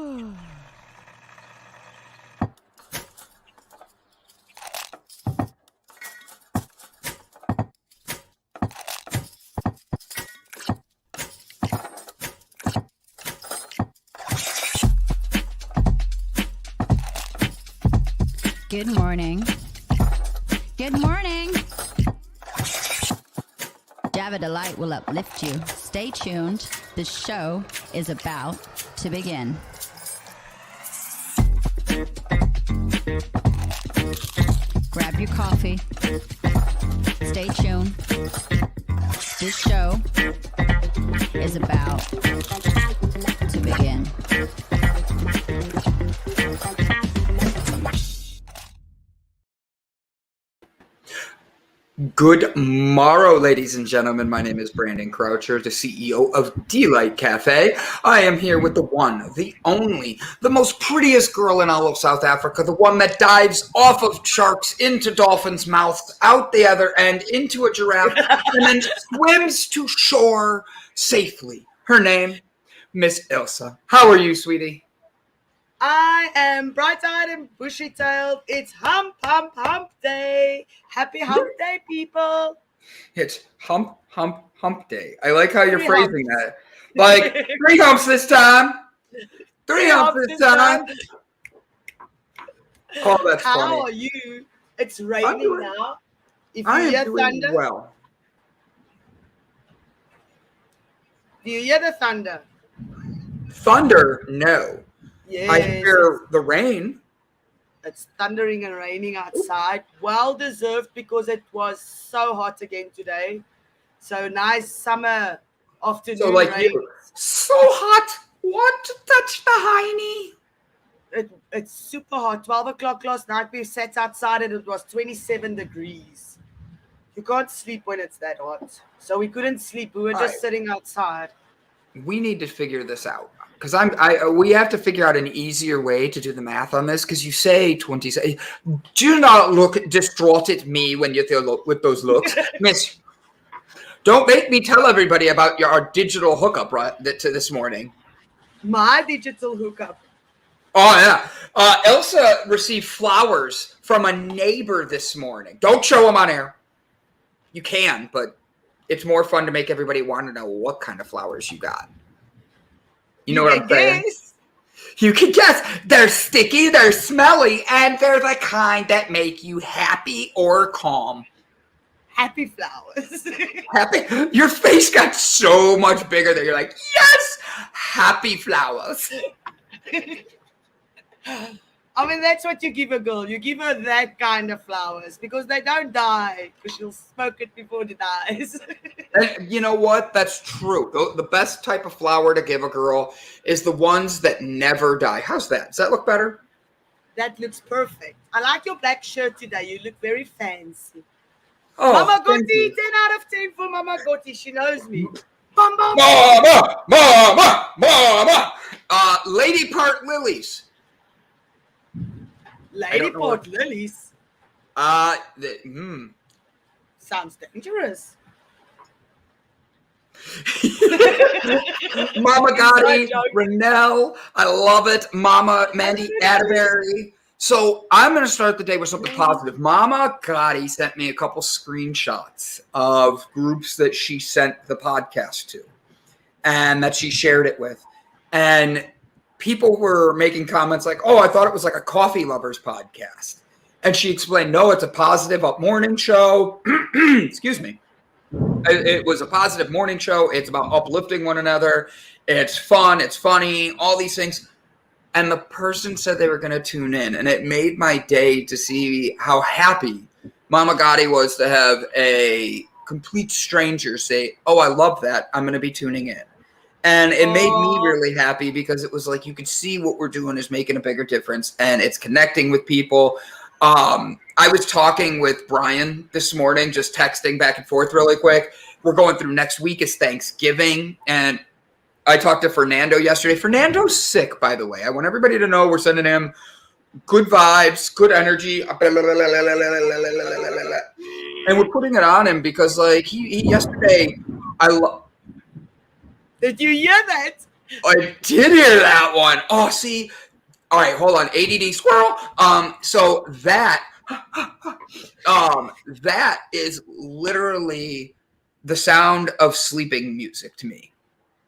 Good morning. Good morning. Java Delight will uplift you. Stay tuned. The show is about to begin. Grab your coffee. Stay tuned. This show is about to begin. Good morrow, ladies and gentlemen. My name is Brandon Croucher, the CEO of Delight Cafe. I am here with the one, the only, the most prettiest girl in all of South Africa, the one that dives off of sharks into dolphins' mouths, out the other end, into a giraffe, and then swims to shore safely. Her name, Miss Ilse. How are you, sweetie? I am bright-eyed and bushy-tailed. It's hump day. Happy hump day, people. It's hump day. I like how you're phrasing that. Like, 3 humps this time. 3 humps this time. Oh, that's funny. How are you? It's raining now. If you hear thunder, well. do you hear the thunder? Thunder, no. Yes. I hear the rain. It's thundering and raining outside. Well deserved because it was so hot again today. So nice summer afternoon. So like rain. you, so hot. Want to touch the hiney? It's super hot. 12 o'clock last night we sat outside and it was 27 degrees. You can't sleep when it's that hot. So we couldn't sleep. We were just sitting outside. We need to figure this out. Because we have to figure out an easier way to do the math on this. Because you say 27. Do not look distraught at me when you're with those looks, Miss. Don't make me tell everybody about our digital hookup this morning. My digital hookup. Oh yeah, Elsa received flowers from a neighbor this morning. Don't show them on air. You can, but it's more fun to make everybody want to know what kind of flowers you got. You know what I'm saying? You can guess. They're sticky, they're smelly, and they're the kind that make you happy or calm. Happy flowers. Happy. Your face got so much bigger that you're like, yes, happy flowers. I mean, that's what you give a girl. You give her that kind of flowers because they don't die because she'll smoke it before it dies. And you know what? That's true. The best type of flower to give a girl is the ones that never die. How's that? Does that look better? That looks perfect. I like your black shirt today. You look very fancy. Oh, Mama Gotti, 10 out of 10 for Mama Gotti. She knows me. Mama! Lady Part Lilies. Lady Port Lilies. Sounds dangerous. Mama Gotti, Renelle, I love it. Mama Mandy Atterbury. So I'm going to start the day with something positive. Mama Gotti sent me a couple screenshots of groups that she sent the podcast to and that she shared it with. And people were making comments like, oh, I thought it was like a coffee lovers podcast. And she explained, no, it's a positive up morning show. Excuse me. It was a positive morning show. It's about uplifting one another. It's fun. It's funny. All these things. And the person said they were going to tune in. And it made my day to see how happy Mama Gotti was to have a complete stranger say, oh, I love that. I'm going to be tuning in. And it made me really happy because it was like you could see what we're doing is making a bigger difference and it's connecting with people. I was talking with Brian this morning, just texting back and forth really quick. We're going through next week is Thanksgiving. And I talked to Fernando yesterday. Fernando's sick, by the way. I want everybody to know we're sending him good vibes, good energy. And we're putting it on him because like he yesterday, Did you hear that? I did hear that one. Oh, see. All right, hold on. ADD squirrel. So that that is literally the sound of sleeping music to me.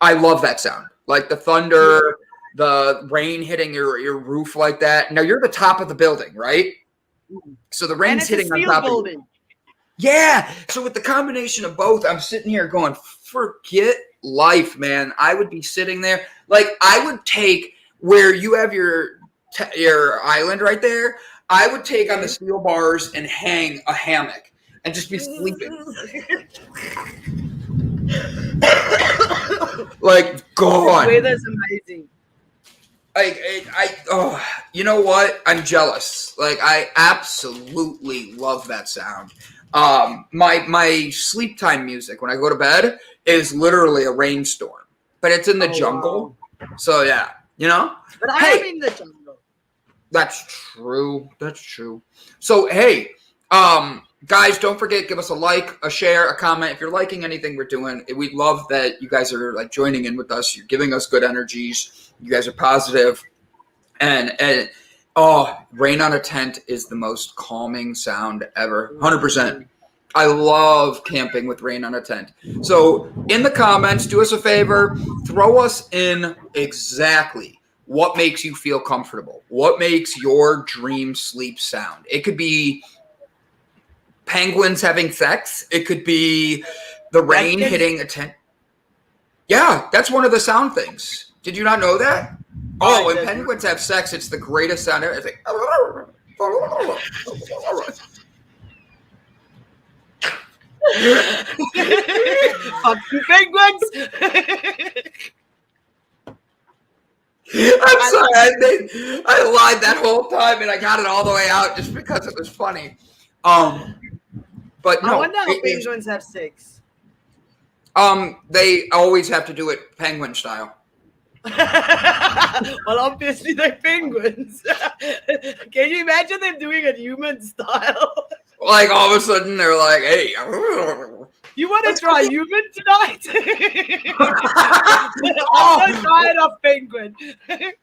I love that sound. Like the thunder, the rain hitting your roof like that. Now you're the top of the building, right? So the rain's hitting on top of you. Yeah. So with the combination of both, I'm sitting here going, forget life, man. I would be sitting there. Like I would take where you have your island right there. I would take on the steel bars and hang a hammock and just be sleeping. Like God. The weather's amazing. Oh, you know what? I'm jealous. Like I absolutely love that sound. My sleep time music when I go to bed is literally a rainstorm, but it's in the jungle. Wow. So yeah, you know. But I am in the jungle. That's true. That's true. So hey, guys, don't forget, give us a like, a share, a comment. If you're liking anything we're doing, we love that you guys are like joining in with us. You're giving us good energies. You guys are positive. And rain on a tent is the most calming sound ever. 100%. I love camping with rain on a tent. So in the comments, do us a favor, throw us in exactly what makes you feel comfortable. What makes your dream sleep sound? It could be penguins having sex. It could be the rain hitting a tent. Yeah, that's one of the sound things. Did you not know that? Oh, when penguins have sex, it's the greatest sound ever. It's like, fuck you, penguins. I'm sorry, I lied that whole time and I got it all the way out just because it was funny. But no, I wonder how penguins have sex. They always have to do it penguin style. Well, obviously they're penguins. Can you imagine them doing it human style? Like all of a sudden they're like, "Hey, you want to try human tonight?" I'm so tired of penguin.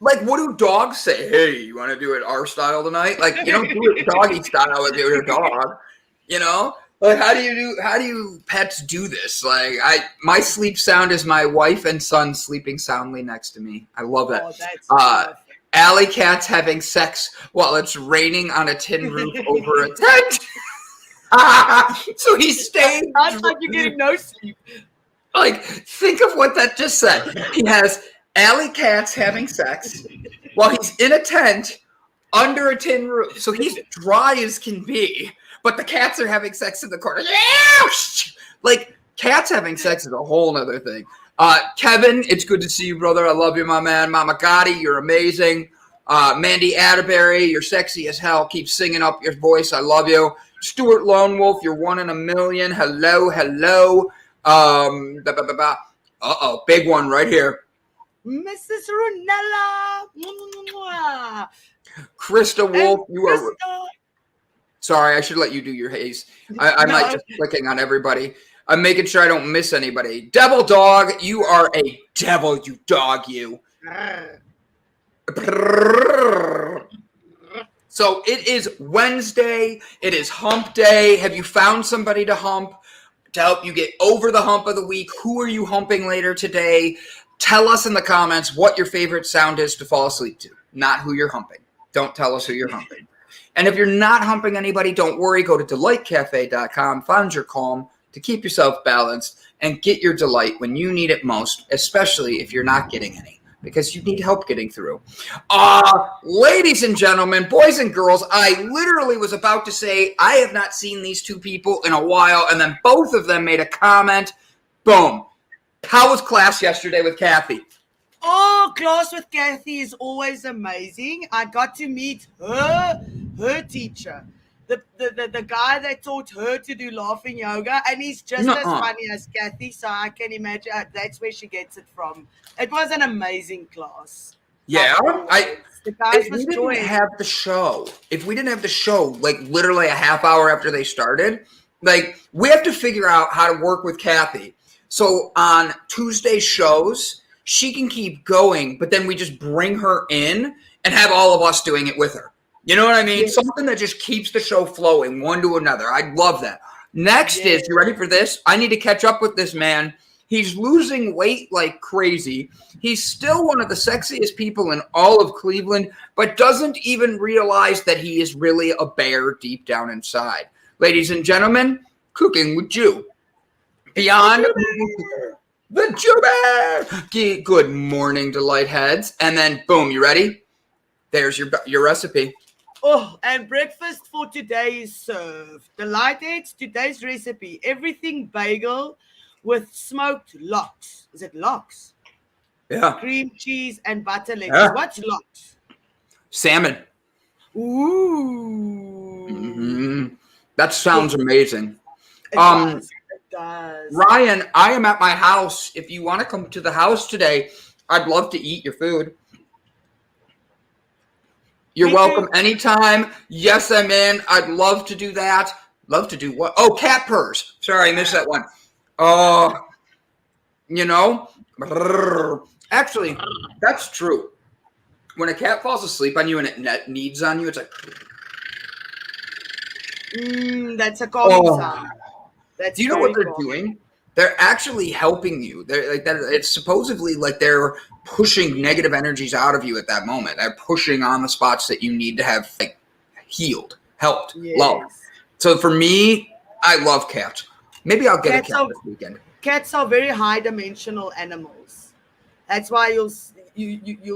Like, what do dogs say? Hey, you want to do it our style tonight? Like, you don't do it doggy style with your dog. You know, like how do you pets do this? Like, my sleep sound is my wife and son sleeping soundly next to me. I love it. Alley cats having sex while it's raining on a tin roof over a tent. So he's staying. Sounds like you're getting no sleep. Like, think of what that just said. He has alley cats having sex while he's in a tent under a tin roof. So he's dry as can be, but the cats are having sex in the corner. Like, cats having sex is a whole nother thing. Kevin, it's good to see you, brother. I love you, my man. Mama Gotti, you're amazing. Mandy Atterbury, you're sexy as hell. Keep singing up your voice. I love you. Stuart Lone Wolf, you're 1 in a million. Hello. Big one right here. Mrs. Runella. Krista Wolf, you are. Sorry, I should let you do your haze. I might just clicking on everybody. I'm making sure I don't miss anybody. Devil Dog, you are a devil, you dog, you. So it is Wednesday. It is hump day. Have you found somebody to hump to help you get over the hump of the week? Who are you humping later today? Tell us in the comments what your favorite sound is to fall asleep to, not who you're humping. Don't tell us who you're humping. And if you're not humping anybody, don't worry. Go to delightcafe.com, find your calm, to keep yourself balanced and get your delight when you need it most, especially if you're not getting any, because you need help getting through. Ladies and gentlemen, boys and girls, I literally was about to say I have not seen these two people in a while, and then both of them made a comment. Boom. How was class yesterday with Kathy? Oh, class with Kathy is always amazing. I got to meet her teacher. The guy that taught her to do laughing yoga, and he's just as funny as Kathy, so I can imagine that's where she gets it from. It was an amazing class. Yeah, the guys if we didn't have the show, like literally a half hour after they started, like we have to figure out how to work with Kathy. So on Tuesday shows, she can keep going, but then we just bring her in and have all of us doing it with her. You know what I mean? Yes. Something that just keeps the show flowing one to another. I love that. Next is, you ready for this? I need to catch up with this man. He's losing weight like crazy. He's still one of the sexiest people in all of Cleveland, but doesn't even realize that he is really a bear deep down inside. Ladies and gentlemen, Cooking with Jew. Beyond the Jew Bear. Good morning, delight heads. And then, boom, you ready? There's your recipe. Oh, and breakfast for today is served. Delight heads, today's recipe, everything bagel with smoked lox. Is it lox? Yeah. Cream cheese and butter lettuce. Yeah. What's lox? Salmon. Ooh. Mm-hmm. That sounds amazing. It does. It does. Ryan, I am at my house. If you want to come to the house today, I'd love to eat your food. You're welcome anytime. Yes, I'm in. I'd love to do that. Love to do what? Oh, cat purrs. Sorry, I missed that one. You know, actually, that's true. When a cat falls asleep on you and it kneads on you, it's like. That's a calming sound. That's do you know what they're calming. doing? They're actually helping you. They're like that. It's supposedly like they're pushing negative energies out of you at that moment. They're pushing on the spots that you need to have like healed, helped, loved. So for me, I love cats. Maybe I'll get a cat this weekend. Cats are very high-dimensional animals. That's why you'll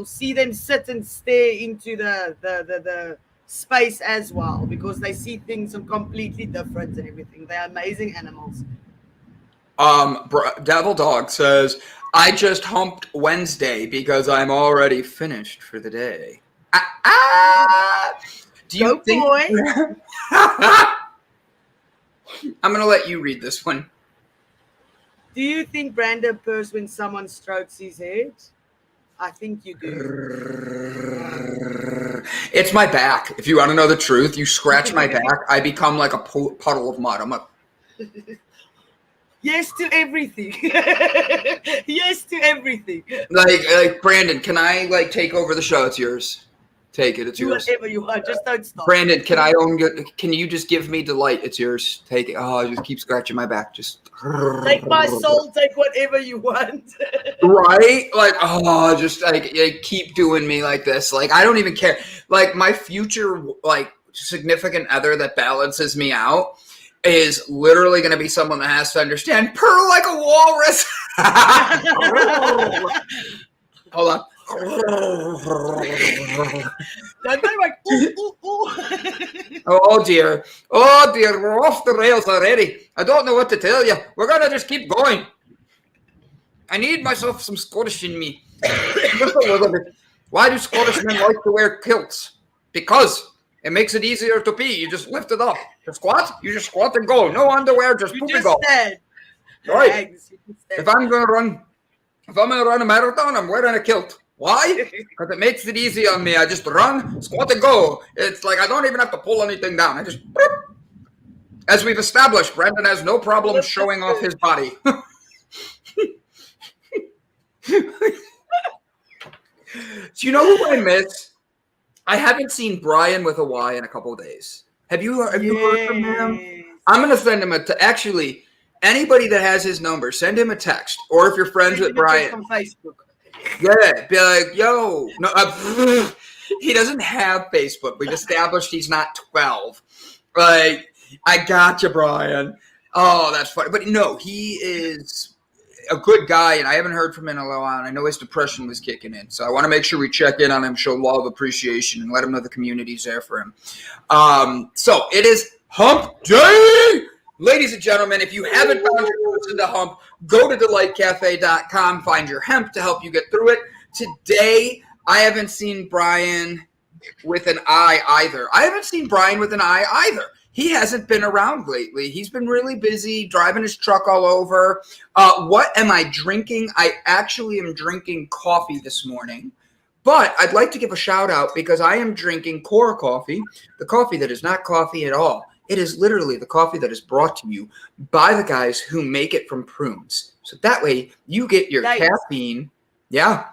see them sit and stare into the space as well, because they see things completely different and everything. They're amazing animals. Devil Dog says, I just humped Wednesday because I'm already finished for the day. Do you think? Boy. I'm going to let you read this one. Do you think Brandon purrs when someone strokes his head? I think you do. It's my back. If you want to know the truth, you scratch my back, I become like a puddle of mud. I'm like, yes to everything. Yes to everything. Like Brandon, can I like take over the show? It's yours. Take it. It's yours. Whatever you want. Just don't stop. Brandon, can you just give me delight? It's yours. Take it. Oh, just keep scratching my back. Just take my soul. Take whatever you want. Right? Like, just like keep doing me like this. Like, I don't even care. Like, my future like significant other that balances me out is literally going to be someone that has to understand purr like a walrus. Hold on. Oh dear, we're off the rails already. I don't know what to tell you. We're gonna just keep going. I need myself some Scottish in me. Just a little bit. Why do Scottish men like to wear kilts? Because it makes it easier to pee. You just lift it up. You squat, you just squat and go. No underwear, just poop and go. Right. If I'm gonna run a marathon, I'm wearing a kilt. Why? Because it makes it easy on me. I just run, squat, and go. It's like I don't even have to pull anything down. I just, as we've established, Brandon has no problem showing off his body. Do you know who I miss? I haven't seen Brian with a Y in a couple of days. Have you heard from him? I'm going to send him actually, anybody that has his number, send him a text. Or if you're friends with Brian. On Facebook. Yeah, be like, yo. No, he doesn't have Facebook. We've established he's not 12. Like, I got you, Brian. Oh, that's funny. But no, he is a good guy, and I haven't heard from him in a while, and I know his depression was kicking in. So I want to make sure we check in on him, show love, appreciation, and let him know the community's there for him. So it is Hump Day! Ladies and gentlemen, if you haven't found your roots into Hump, go to delightcafe.com, find your hemp to help you get through it. Today, I haven't seen Brian with an eye either. He hasn't been around lately. He's been really busy driving his truck all over. What am I drinking? I actually am drinking coffee this morning. But I'd like to give a shout out because I am drinking Core Coffee, the coffee that is not coffee at all. It is literally the coffee that is brought to you by the guys who make it from prunes. So that way you get your caffeine Yeah,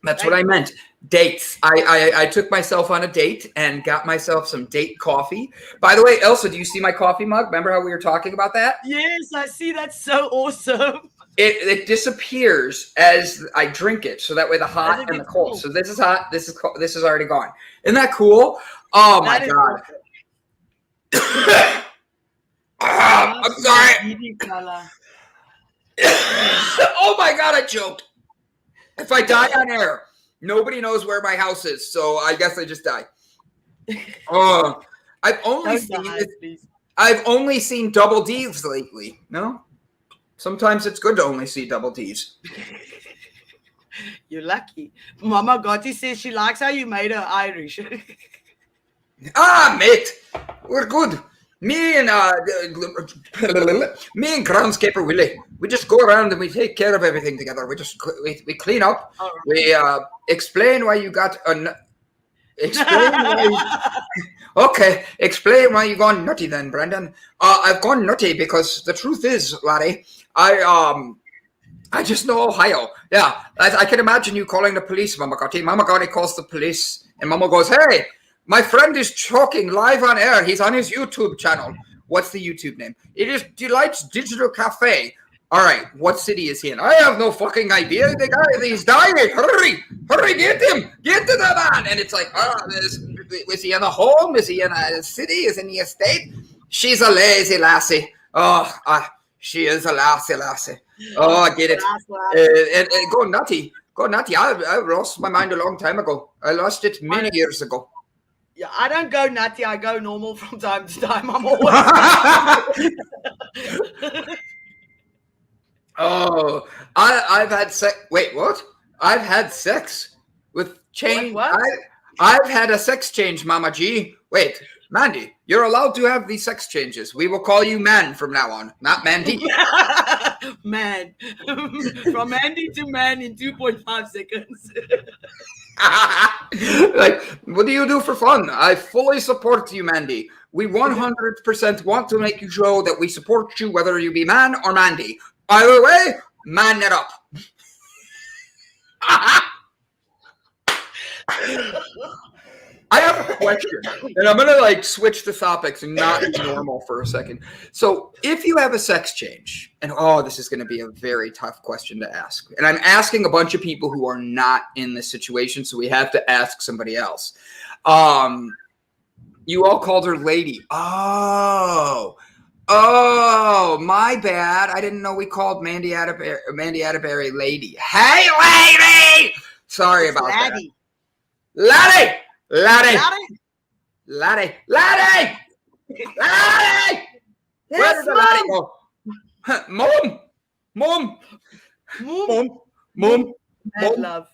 that's what I meant. Dates. I took myself on a date and got myself some date coffee. By the way, Ilse, do you see my coffee mug? Remember how we were talking about that? Yes, I see. That's so awesome. It disappears as I drink it, so that way the hot and the cold. Cool. So this is hot. This is cold. This is already gone. Isn't that cool? Oh my god! I'm sorry. Oh my god! I choked. If I die on air, nobody knows where my house is, so I guess I just die. Oh, I've only seen double D's lately. No. Sometimes it's good to only see double D's. You're lucky. Mama Gotti says she likes how you made her Irish. Mate, we're good. Me and Groundskeeper Willie, we just go around and we take care of everything together. We clean up. Right. We explain why you got explain why you gone nutty then, Brendan. I've gone nutty because the truth is, laddie, I just know Ohio. Yeah, I can imagine you calling the police, Mama Gotti. Mama Gotti calls the police, and Mama goes, "Hey, my friend is choking live on air. He's on his YouTube channel." What's the YouTube name? It is Delight's Digital Cafe. All right, what city is he in? I have no fucking idea. The guy, he's dying. Hurry, get him. Get to the man. And it's like, is he in a home? Is he in a city? Is he in the estate? She's a lazy lassie. She is a lassie. Oh, I get it. And go nutty. I lost my mind a long time ago. I lost it many years ago. Yeah, I don't go nutty. I go normal from time to time. I'm always. Oh, I've had sex. Wait, what? I've had sex with change. What? I've had a sex change, Mama G. Wait, Mandy, you're allowed to have these sex changes. We will call you Man from now on, not Mandy. Man. From Mandy to Man in 2.5 seconds. Like, what do you do for fun? I fully support you, Mandy. We 100% want to make you show that we support you, whether you be Man or Mandy. Either way, man it up. I have a question, and I'm going to switch the topics and not be normal for a second. So if you have a sex change, and this is going to be a very tough question to ask. And I'm asking a bunch of people who are not in this situation, so we have to ask somebody else. You all called her lady. Oh, my bad. I didn't know we called Mandy Atterbury lady. Hey, lady! Sorry about that. Laddie! Where did the laddie go? Mom. Mad love.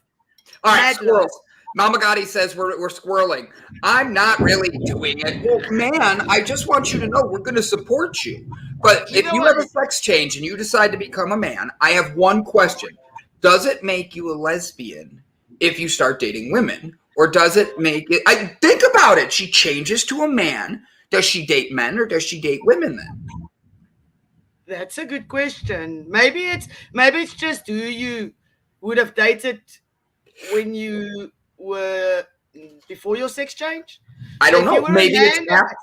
All right, squirrels. Mama Gotti says we're squirreling. I'm not really doing it. Well, man, I just want you to know we're going to support you. But if you have a sex change and you decide to become a man, I have one question. Does it make you a lesbian if you start dating women? Or does it make it... think about it. She changes to a man. Does she date men or does she date women then? That's a good question. Maybe it's just who you would have dated when you were before your sex change. I don't know. Maybe it's that.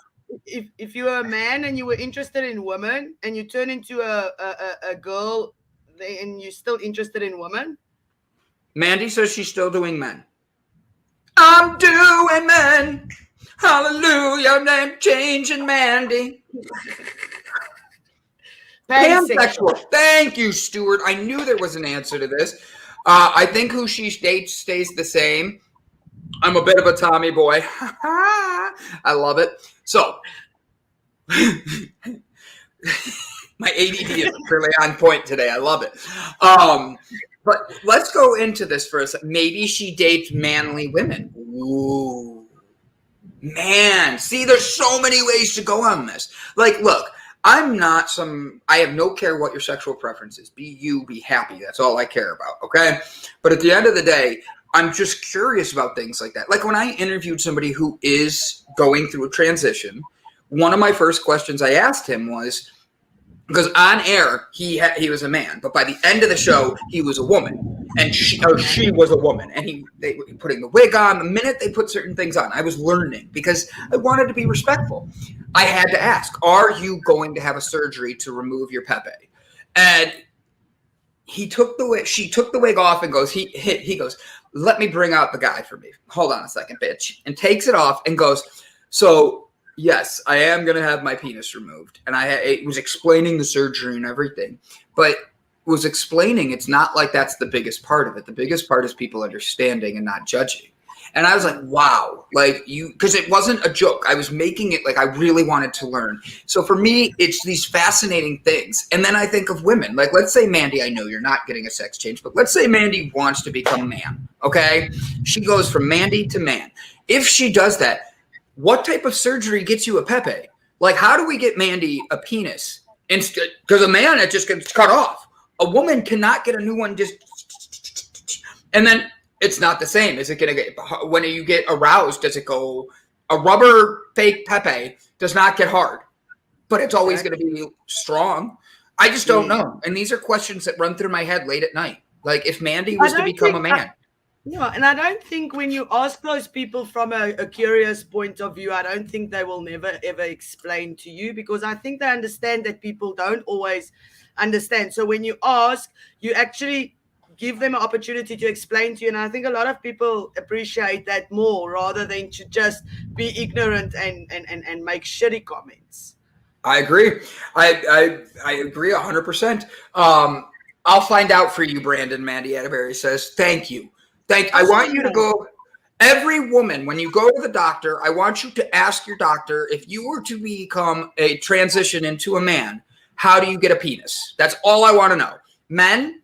If you were a man and you were interested in women and you turn into a girl and you're still interested in women. Mandy says she's still doing men. I'm doing men. Hallelujah. Name changing Mandy. Pansexual. Thank you, Stuart. I knew there was an answer to this. I think who she dates stays the same. I'm a bit of a Tommy boy. I love it. So, my ADD is really on point today. I love it. But let's go into this for a second. Maybe she dates manly women. Ooh. Man. See, there's so many ways to go on this. Look, I have no care what your sexual preference is. Be you, be happy. That's all I care about, okay? But at the end of the day, I'm just curious about things like that. Like when I interviewed somebody who is going through a transition, one of my first questions I asked him was, because on air he was a man, but by the end of the show he was a woman, and she was a woman, and they were putting the wig on the minute they put certain things on. I was learning because I wanted to be respectful. I had to ask, "Are you going to have a surgery to remove your pepe?" And she took the wig off and goes, he goes, "Let me bring out the guy for me. Hold on a second, bitch," and takes it off and goes, "So yes, I am going to have my penis removed." And it was explaining the surgery and everything, but was explaining it's not like that's the biggest part of it. The biggest part is people understanding and not judging. And I was like, wow, like because it wasn't a joke. I was making it like I really wanted to learn. So for me, it's these fascinating things. And then I think of women. Like, let's say Mandy, I know you're not getting a sex change, but let's say Mandy wants to become a man, okay? She goes from Mandy to man. If she does that, what type of surgery gets you a pepe? Like, how do we get Mandy a penis? Because a man, it just gets cut off. A woman cannot get a new one just, and then it's not the same. Is it going to get, when you get aroused, does it go, a rubber fake pepe does not get hard, but it's always going to be strong. I just don't know. And these are questions that run through my head late at night. Like if Mandy was to become a man. Yeah, and I don't think when you ask those people from a curious point of view, I don't think they will never, ever explain to you, because I think they understand that people don't always understand. So when you ask, you actually give them an opportunity to explain to you. And I think a lot of people appreciate that more rather than to just be ignorant and make shitty comments. I agree. I agree 100%. I'll find out for you, Brandon. Mandy Atterbury says, thank you. I want you to go, every woman, when you go to the doctor, I want you to ask your doctor, if you were to become a transition into a man, how do you get a penis? That's all I want to know. Men,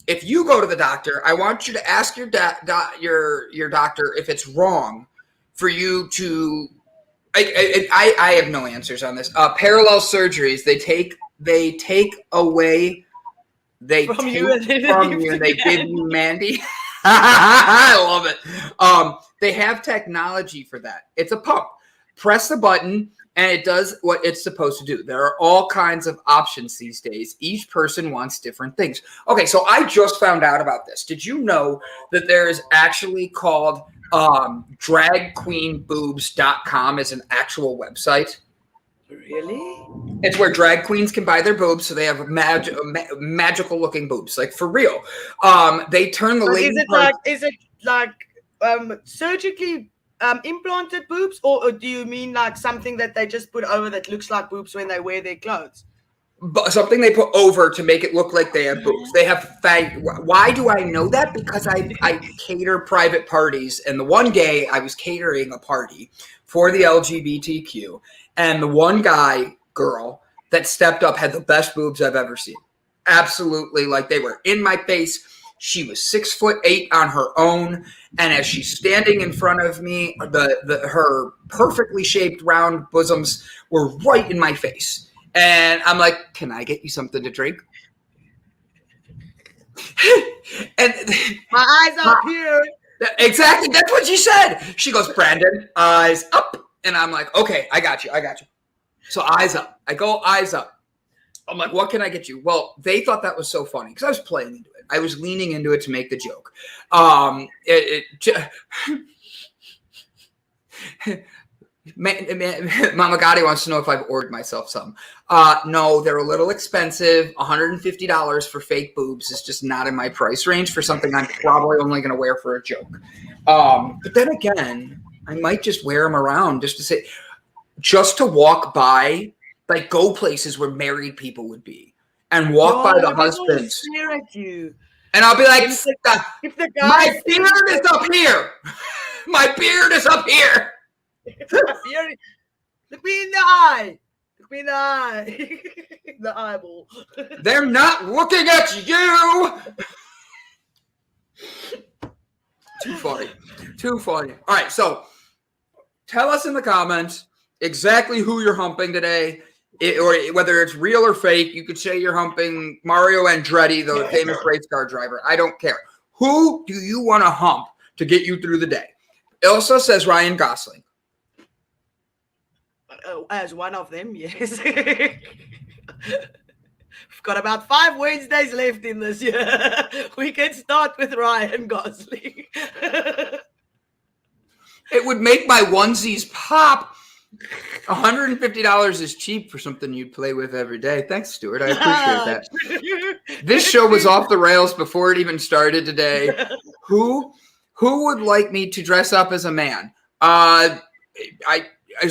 if you go to the doctor, I want you to ask your doctor if it's wrong for you to. I have no answers on this. Parallel surgeries, they take away, from you and they give you Mandy. I love it. They have technology for that. It's a pump. Press the button and it does what it's supposed to do. There are all kinds of options these days. Each person wants different things. Okay, so I just found out about this. Did you know that there is actually called dragqueenboobs.com is an actual website? Really? It's where drag queens can buy their boobs, so they have magical looking boobs, like for real. They turn the lady. Is it like surgically implanted boobs, or do you mean like something that they just put over that looks like boobs when they wear their clothes? But something they put over to make it look like they have boobs. They have Why do I know that? Because I cater private parties, and the one day I was catering a party for the LGBTQ, and the one girl that stepped up had the best boobs I've ever seen. Absolutely, like they were in my face. She was 6'8" on her own, and as she's standing in front of me, her perfectly shaped round bosoms were right in my face. And I'm like, "Can I get you something to drink?" And my eyes up here. Exactly, that's what she said. She goes, "Brandon, eyes up," and I'm like, "Okay, I got you." So eyes up. I go eyes up. I'm like, "What can I get you?" Well, they thought that was so funny because I was playing into it. I was leaning into it to make the joke. Mama Gotti wants to know if I've ordered myself some. No, they're a little expensive. $150 for fake boobs is just not in my price range for something I'm probably only going to wear for a joke. But then again, I might just wear them around just to walk by, like go places where married people would be and walk by the husbands. Stare at you. And I'll be like, if the guy my beard is up here. My beard is up here. Look me in the eye. Look me in the eye. The eyeball. They're not looking at you. Too funny. All right, so tell us in the comments exactly who you're humping today, or whether it's real or fake. You could say you're humping Mario Andretti, the famous race car driver. I don't care. Who do you want to hump to get you through the day? Ilse says Ryan Gosling. As one of them, yes. We've got about 5 Wednesdays left in this year. We can start with Ryan Gosling. It would make my onesies pop. $150 is cheap for something you'd play with every day. Thanks, Stuart. I appreciate that. This show was off the rails before it even started today. Who would like me to dress up as a man? As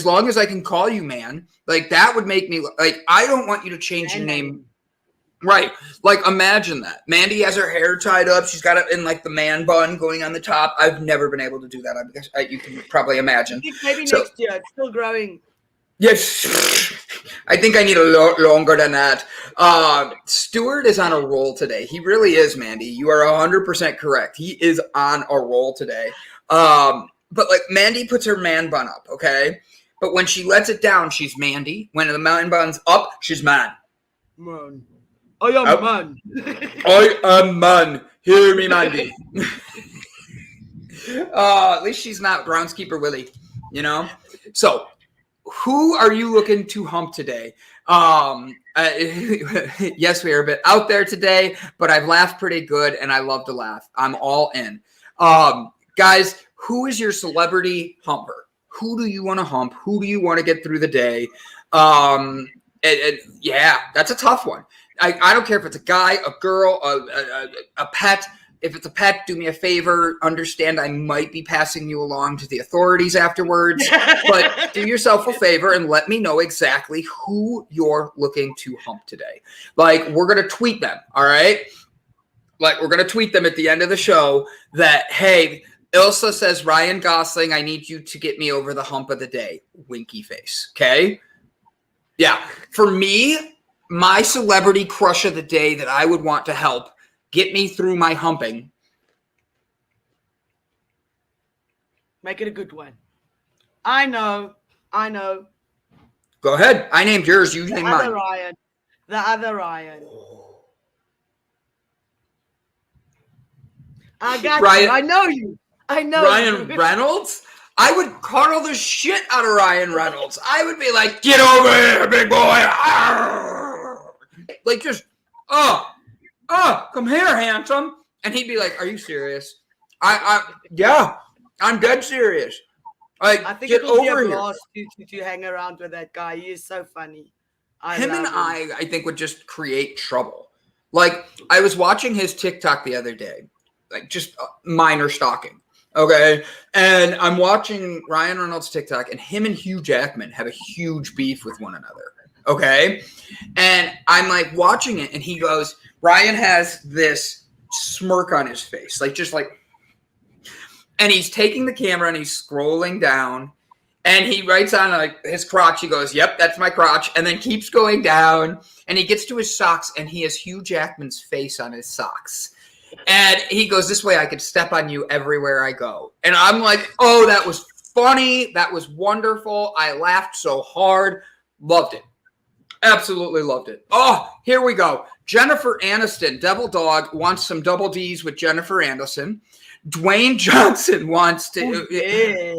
long as I can call you man, like that would make me like, I don't want you to change your name. Right. Like imagine that. Mandy has her hair tied up. She's got it in like the man bun going on the top. I've never been able to do that. You can probably imagine. Maybe next year. It's still growing. Yes. I think I need a longer than that. Stuart is on a roll today. He really is, Mandy. You are 100% correct. He is on a roll today. But like Mandy puts her man bun up, okay? But when she lets it down, she's Mandy. When the man bun's up, she's man. Man. I am man. I am man. Hear me, Mandy. At least she's not groundskeeper Willie, you know? So, who are you looking to hump today? Yes, we are a bit out there today, but I've laughed pretty good, and I love to laugh. I'm all in. Guys, who is your celebrity humper? Who do you want to hump? Who do you want to get through the day? Yeah, that's a tough one. I don't care if it's a guy, a girl, a pet. If it's a pet, do me a favor. Understand I might be passing you along to the authorities afterwards. But do yourself a favor and let me know exactly who you're looking to hump today. Like, we're going to tweet them, all right? Like, we're going to tweet them at the end of the show that, hey, Ilse says, Ryan Gosling, I need you to get me over the hump of the day. Winky face, okay? Yeah. For me, my celebrity crush of the day that I would want to help get me through my humping. Make it a good one. I know. Go ahead. I named yours. You named mine. The other Ryan. I got Ryan, you. I know you. Ryan Reynolds? I would coddle the shit out of Ryan Reynolds. I would be like, get over here, big boy. Arr! Like just, come here, handsome. And he'd be like, are you serious? Yeah, I'm dead serious. Like, I think get it would be over a here. blast to hang around with that guy. He is so funny. Him and I think would just create trouble. Like, I was watching his TikTok the other day, like just minor stalking. Okay. And I'm watching Ryan Reynolds' TikTok, and him and Hugh Jackman have a huge beef with one another. Okay. And I'm like watching it, and he goes, Ryan has this smirk on his face, like just like, and he's taking the camera and he's scrolling down, and he writes on like his crotch. He goes, yep, that's my crotch. And then keeps going down, and he gets to his socks, and he has Hugh Jackman's face on his socks. And he goes, this way I could step on you everywhere I go. And I'm like, oh, that was funny. That was wonderful. I laughed so hard. Loved it. Absolutely loved it. Oh, here we go. Jennifer Aniston, Devil Dog, wants some double Ds with Jennifer Aniston. Dwayne Johnson wants to.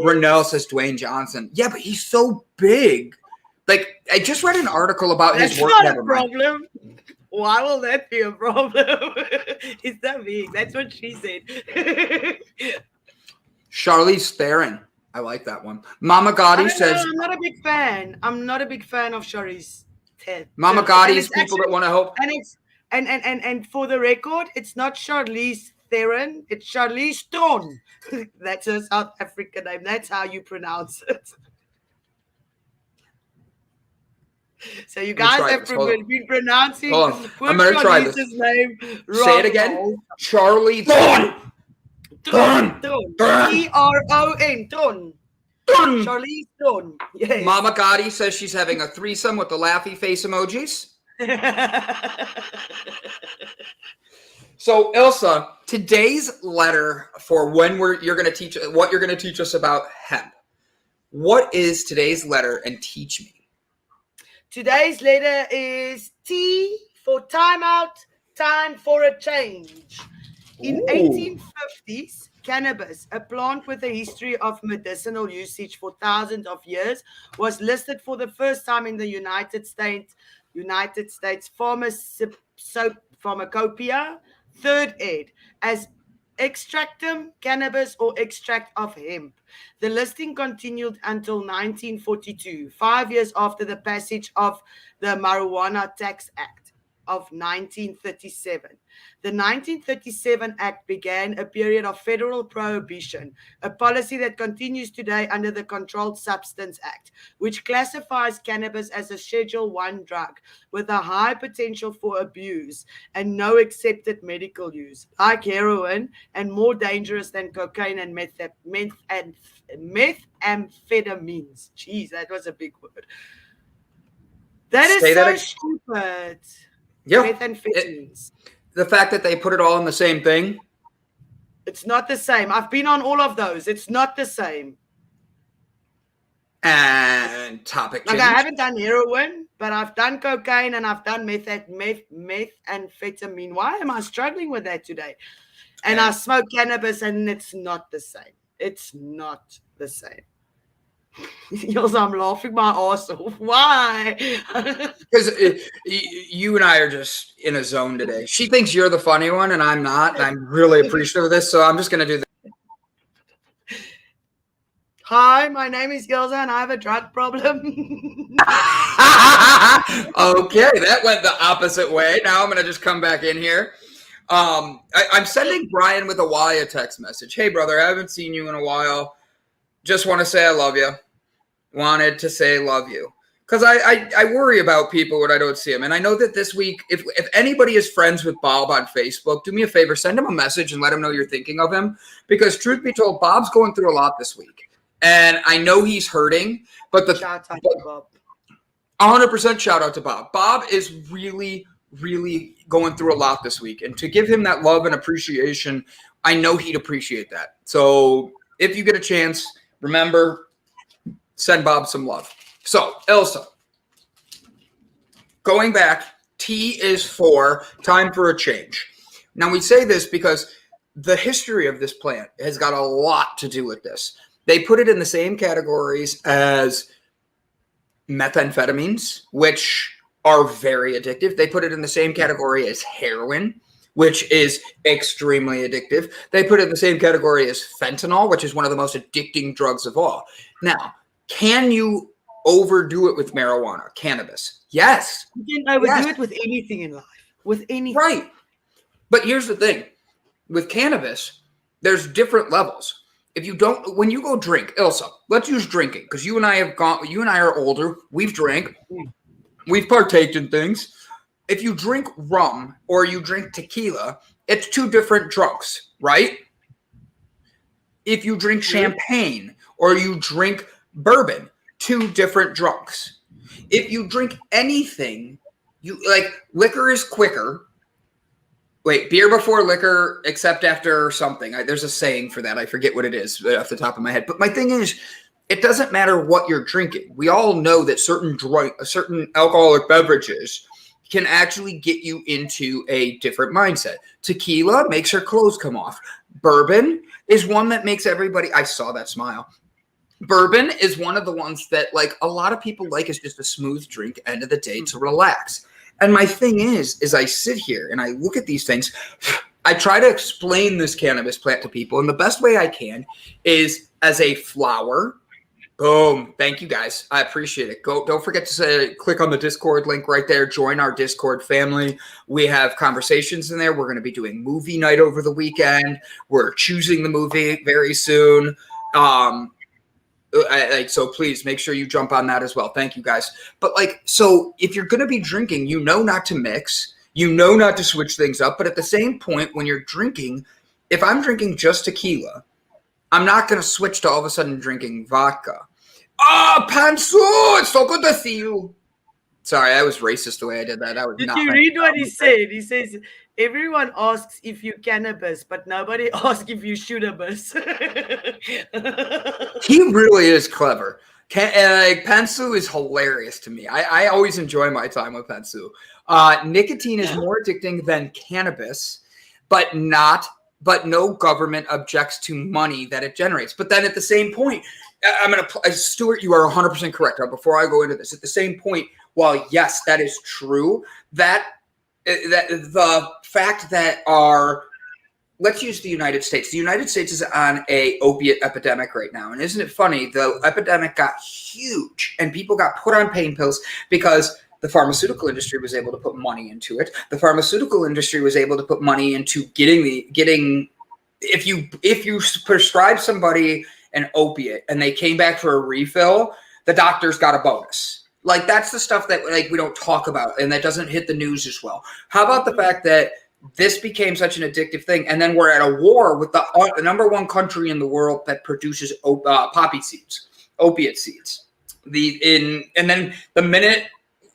Renelle says Dwayne Johnson. Yeah, but he's so big. Like, I just read an article about his work. That's not a problem. Why will that be a problem? It's that big. That's what she said. Charlize Theron. I like that one. Mama Gotti says. I'm not a big fan. I'm not a big fan of Charlize Theron. Mama Gotti is people that want to help. And it's and for the record, it's not Charlize Theron. It's Charlize Theron. That's a South African name. That's how you pronounce it. So you guys have been pronouncing. I'm going to try this. Name Say it again. Charlie Theron. Theron. T-R-O-N. Theron. Charlize Theron. Yes. Mama Gotti says she's having a threesome with the laughy face emojis. So Ilse, today's letter for when you're going to teach what you're going to teach us about hemp. What is today's letter, and teach me? Today's letter is T for timeout, time for a change. In 1850s, cannabis, a plant with a history of medicinal usage for thousands of years, was listed for the first time in the United States United States Pharmacopoeia, third ed, as extractum cannabis or extract of hemp. The listing continued until 1942, 5 years after the passage of the Marijuana Tax Act of 1937. The 1937 Act began a period of federal prohibition, a policy that continues today under the Controlled Substance Act, which classifies cannabis as a Schedule I drug with a high potential for abuse and no accepted medical use, like heroin, and more dangerous than cocaine and methamphetamines. Jeez, that was a big word. That is so stupid. Yeah. Methamphetamines. The fact that they put it all in the same thing. It's not the same. I've been on all of those. It's not the same. And topic change. Like, I haven't done heroin, but I've done cocaine and I've done methamphetamine. Why am I struggling with that today? And I smoke cannabis, and it's not the same. It's not the same. Ilse, I'm laughing my ass off. Why? Because you and I are just in a zone today. She thinks you're the funny one, and I'm not. And I'm really appreciative of this, so I'm just going to do this. Hi, my name is Ilse, and I have a drug problem. Okay, that went the opposite way. Now I'm going to just come back in here. I'm sending Brian with a Y a text message. Hey, brother, I haven't seen you in a while. Just want to say I love you. Wanted to say love you. Because I worry about people when I don't see them. And I know that this week, if anybody is friends with Bob on Facebook, do me a favor, send him a message and let him know you're thinking of him. Because truth be told, Bob's going through a lot this week. And I know he's hurting. But shout out to Bob. 100% shout out to Bob. Bob is really, really going through a lot this week. And to give him that love and appreciation, I know he'd appreciate that. So if you get a chance, remember, send Bob some love. So, Ilse, going back, T is for time for a change. Now, we say this because the history of this plant has got a lot to do with this. They put it in the same categories as methamphetamines, which are very addictive. They put it in the same category as heroin, which is extremely addictive. They put it in the same category as fentanyl, which is one of the most addicting drugs of all. Now, can you overdo it with marijuana, cannabis? Yes. You can overdo it with anything in life. With anything. Right. But here's the thing. With cannabis, there's different levels. If you don't, when you go drink, Ilse, let's use drinking, because you and I are older. We've drank. We've partaked in things. If you drink rum or you drink tequila, it's two different drugs, right? If you drink champagne or you drink bourbon, two different drugs. If you drink anything, liquor is quicker. Wait, beer before liquor, except after something. There's a saying for that. I forget what it is off the top of my head. But my thing is, it doesn't matter what you're drinking. We all know that certain alcoholic beverages can actually get you into a different mindset. Tequila makes your clothes come off. Bourbon is one that makes everybody, I saw that smile. Bourbon is one of the ones that a lot of people like as just a smooth drink end of the day to relax. And my thing is I sit here and I look at these things. I try to explain this cannabis plant to people. And the best way I can is as a flower. Boom. Thank you guys. I appreciate it. Don't forget to click on the Discord link right there. Join our Discord family. We have conversations in there. We're going to be doing movie night over the weekend. We're choosing the movie very soon. So please make sure you jump on that as well. Thank you guys. But so if you're going to be drinking, not to mix, not to switch things up. But at the same point, when you're drinking, if I'm drinking just tequila, I'm not going to switch to all of a sudden drinking vodka. Oh, Pantsu, it's so good to see you. Sorry, I was racist the way I did that. Did you read what he said? He says, everyone asks if you cannabis, but nobody asks if you shootabis. He really is clever. Pantsu is hilarious to me. I always enjoy my time with Pantsu. Nicotine is more addicting than cannabis, but no government objects to money that it generates. But then at the same point, Stuart, you are 100% correct. Before I go into this, at the same point, while yes, that is true, that the fact that let's use the United States. The United States is on a opiate epidemic right now. And isn't it funny? The epidemic got huge and people got put on pain pills because the pharmaceutical industry was able to put money into it. The pharmaceutical industry was able to put money into getting if you prescribe somebody an opiate and they came back for a refill, the doctor's got a bonus. Like, that's the stuff that we don't talk about and that doesn't hit the news as well. How about the fact that this became such an addictive thing, and then we're at a war with the number one country in the world that produces poppy seeds, opiate seeds. And then the minute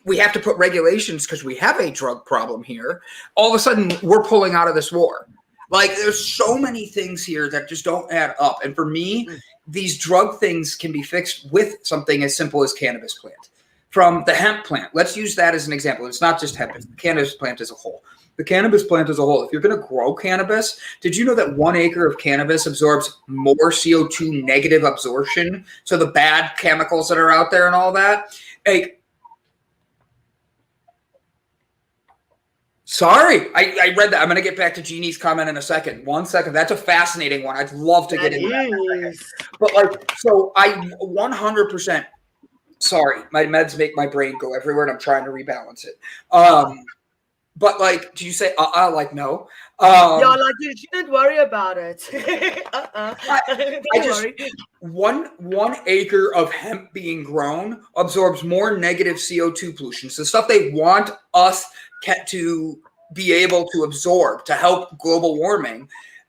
we have to put regulations because we have a drug problem here, all of a sudden we're pulling out of this war. Like, there's so many things here that just don't add up. And for me, these drug things can be fixed with something as simple as cannabis plant. From the hemp plant, let's use that as an example. It's not just hemp, it's the cannabis plant as a whole. The cannabis plant as a whole, if you're going to grow cannabis, did you know that 1 acre of cannabis absorbs more CO2 negative absorption? So the bad chemicals that are out there and all that. Sorry, I read that. I'm going to get back to Jeannie's comment in a second. 1 second. That's a fascinating one. I'd love to get into that in a second. But so I 100%. Sorry, my meds make my brain go everywhere, and I'm trying to rebalance it. But did you say no? Yeah, you shouldn't worry about it. Don't worry. One acre of hemp being grown absorbs more negative CO2 pollution. So stuff they want us to be able to absorb to help global warming.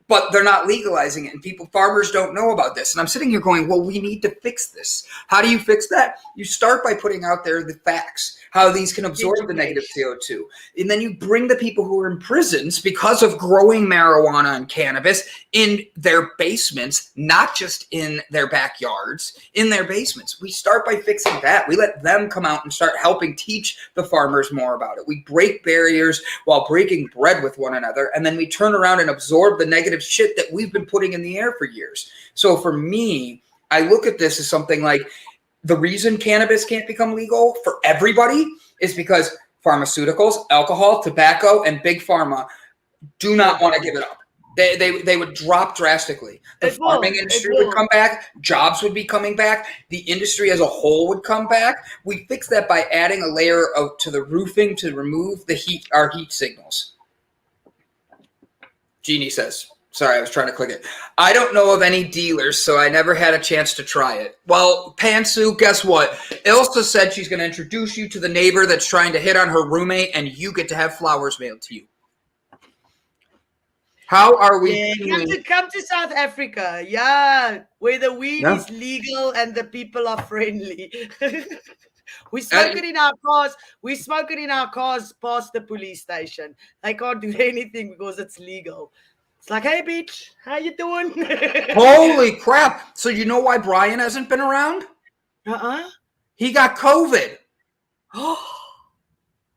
But they're not legalizing it, and farmers don't know about this. And I'm sitting here going, well, we need to fix this. How do you fix that? You start by putting out there the facts, how these can absorb the negative CO2. And then you bring the people who are in prisons because of growing marijuana and cannabis in their basements, not just in their backyards, in their basements. We start by fixing that. We let them come out and start helping teach the farmers more about it. We break barriers while breaking bread with one another, and then we turn around and absorb the negative shit that we've been putting in the air for years. So for me, I look at this as something like the reason cannabis can't become legal for everybody is because pharmaceuticals, alcohol, tobacco, and big pharma do not want to give it up. They would drop drastically. The farming industry would come back. Jobs would be coming back. The industry as a whole would come back. We fix that by adding a layer to the roofing to remove the heat, our heat signals. Jeannie says. Sorry, I was trying to click it. I don't know of any dealers, so I never had a chance to try it. Well, Pantsu, guess what? Ilse said she's going to introduce you to the neighbor that's trying to hit on her roommate, and you get to have flowers mailed to you. How are we doing? Come to South Africa, where the weed is legal and the people are friendly. We smoke it in our cars. We smoke it in our cars past the police station. They can't do anything because it's legal. It's like, hey, bitch, how you doing? Holy crap. So you know why Brian hasn't been around? He got COVID.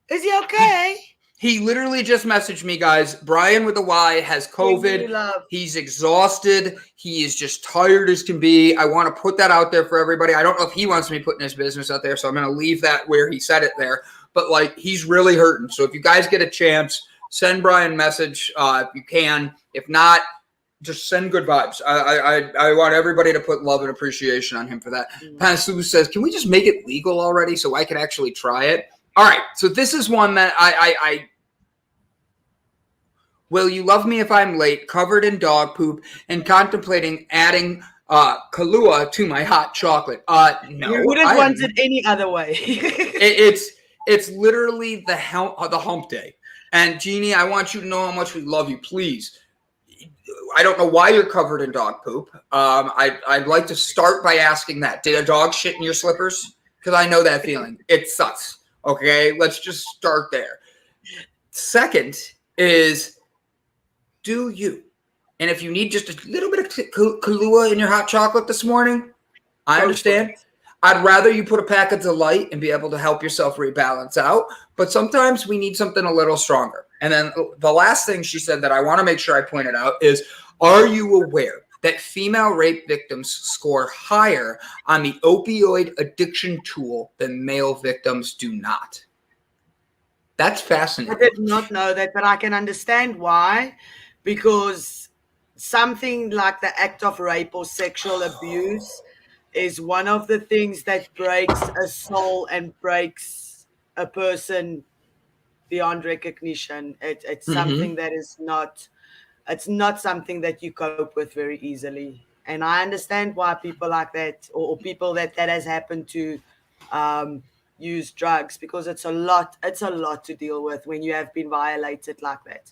Is he okay? He literally just messaged me, guys. Brian with a Y has COVID. He's exhausted. He is just tired as can be. I want to put that out there for everybody. I don't know if he wants me putting his business out there, so I'm going to leave that where he said it there. But, he's really hurting. So if you guys get a chance, send Brian a message if you can. If not, just send good vibes. I want everybody to put love and appreciation on him for that. Panasu says, can we just make it legal already so I can actually try it? All right, so this is one that I will you love me if I'm late, covered in dog poop, and contemplating adding Kahlua to my hot chocolate? No. You wouldn't want it any other way. It's literally the hump day. And Jeannie, I want you to know how much we love you. Please. I don't know why you're covered in dog poop. I'd like to start by asking that. Did a dog shit in your slippers? Because I know that feeling. It sucks. Okay, let's just start there. Second is, do you? And if you need just a little bit of Kahlua in your hot chocolate this morning, I understand. I'd rather you put a pack of Delight and be able to help yourself rebalance out. But sometimes we need something a little stronger. And then the last thing she said that I want to make sure I pointed out is, are you aware that female rape victims score higher on the opioid addiction tool than male victims do not. That's fascinating. I did not know that, but I can understand why, because something like the act of rape or sexual abuse is one of the things that breaks a soul and breaks a person beyond recognition. It's something that is not, it's not something that you cope with very easily. And I understand why people like that, or people that has happened to, use drugs, because it's a lot to deal with when you have been violated like that.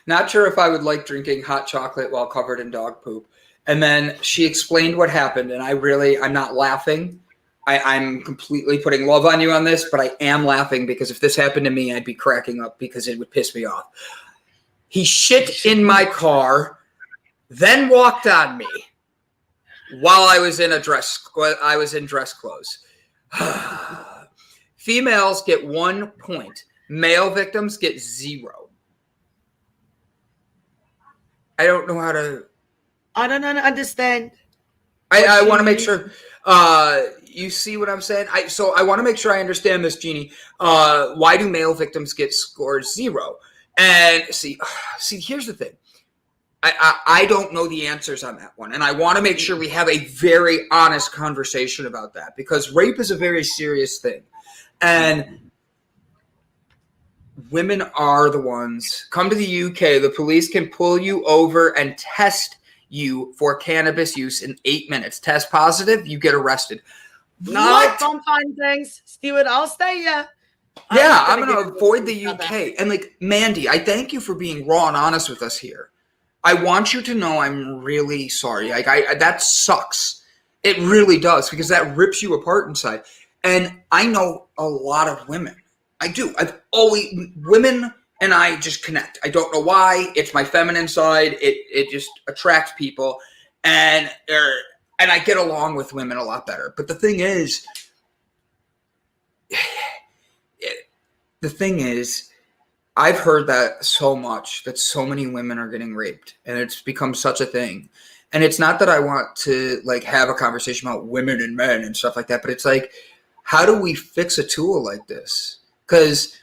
Not sure if I would like drinking hot chocolate while covered in dog poop. And then she explained what happened, and I'm not laughing. I'm completely putting love on you on this, but I am laughing because if this happened to me, I'd be cracking up because it would piss me off. He shit in my car, then walked on me while I was in dress clothes. Females get 1 point. Male victims get 0. I don't know how to. I don't understand. I want to make sure you see what I'm saying. So I want to make sure I understand this, Jeannie. Why do male victims get scored 0? And see, here's the thing. I don't know the answers on that one, and I want to make sure we have a very honest conversation about that, because rape is a very serious thing, and women are the ones. Come to the UK, the police can pull you over and test you for cannabis use in 8 minutes. Test positive, you get arrested. No, don't find things, Stuart. I'll stay here. Yeah, I'm going to avoid the UK. And like, Mandy, I thank you for being raw and honest with us here. I want you to know I'm really sorry. Like, that sucks. It really does, because that rips you apart inside. And I know a lot of women. I do. Women and I just connect. I don't know why. It's my feminine side. It just attracts people. And I get along with women a lot better. But the thing is, I've heard that so much, that so many women are getting raped, and it's become such a thing. And it's not that I want to like have a conversation about women and men and stuff like that, but it's like, how do we fix a tool like this? Because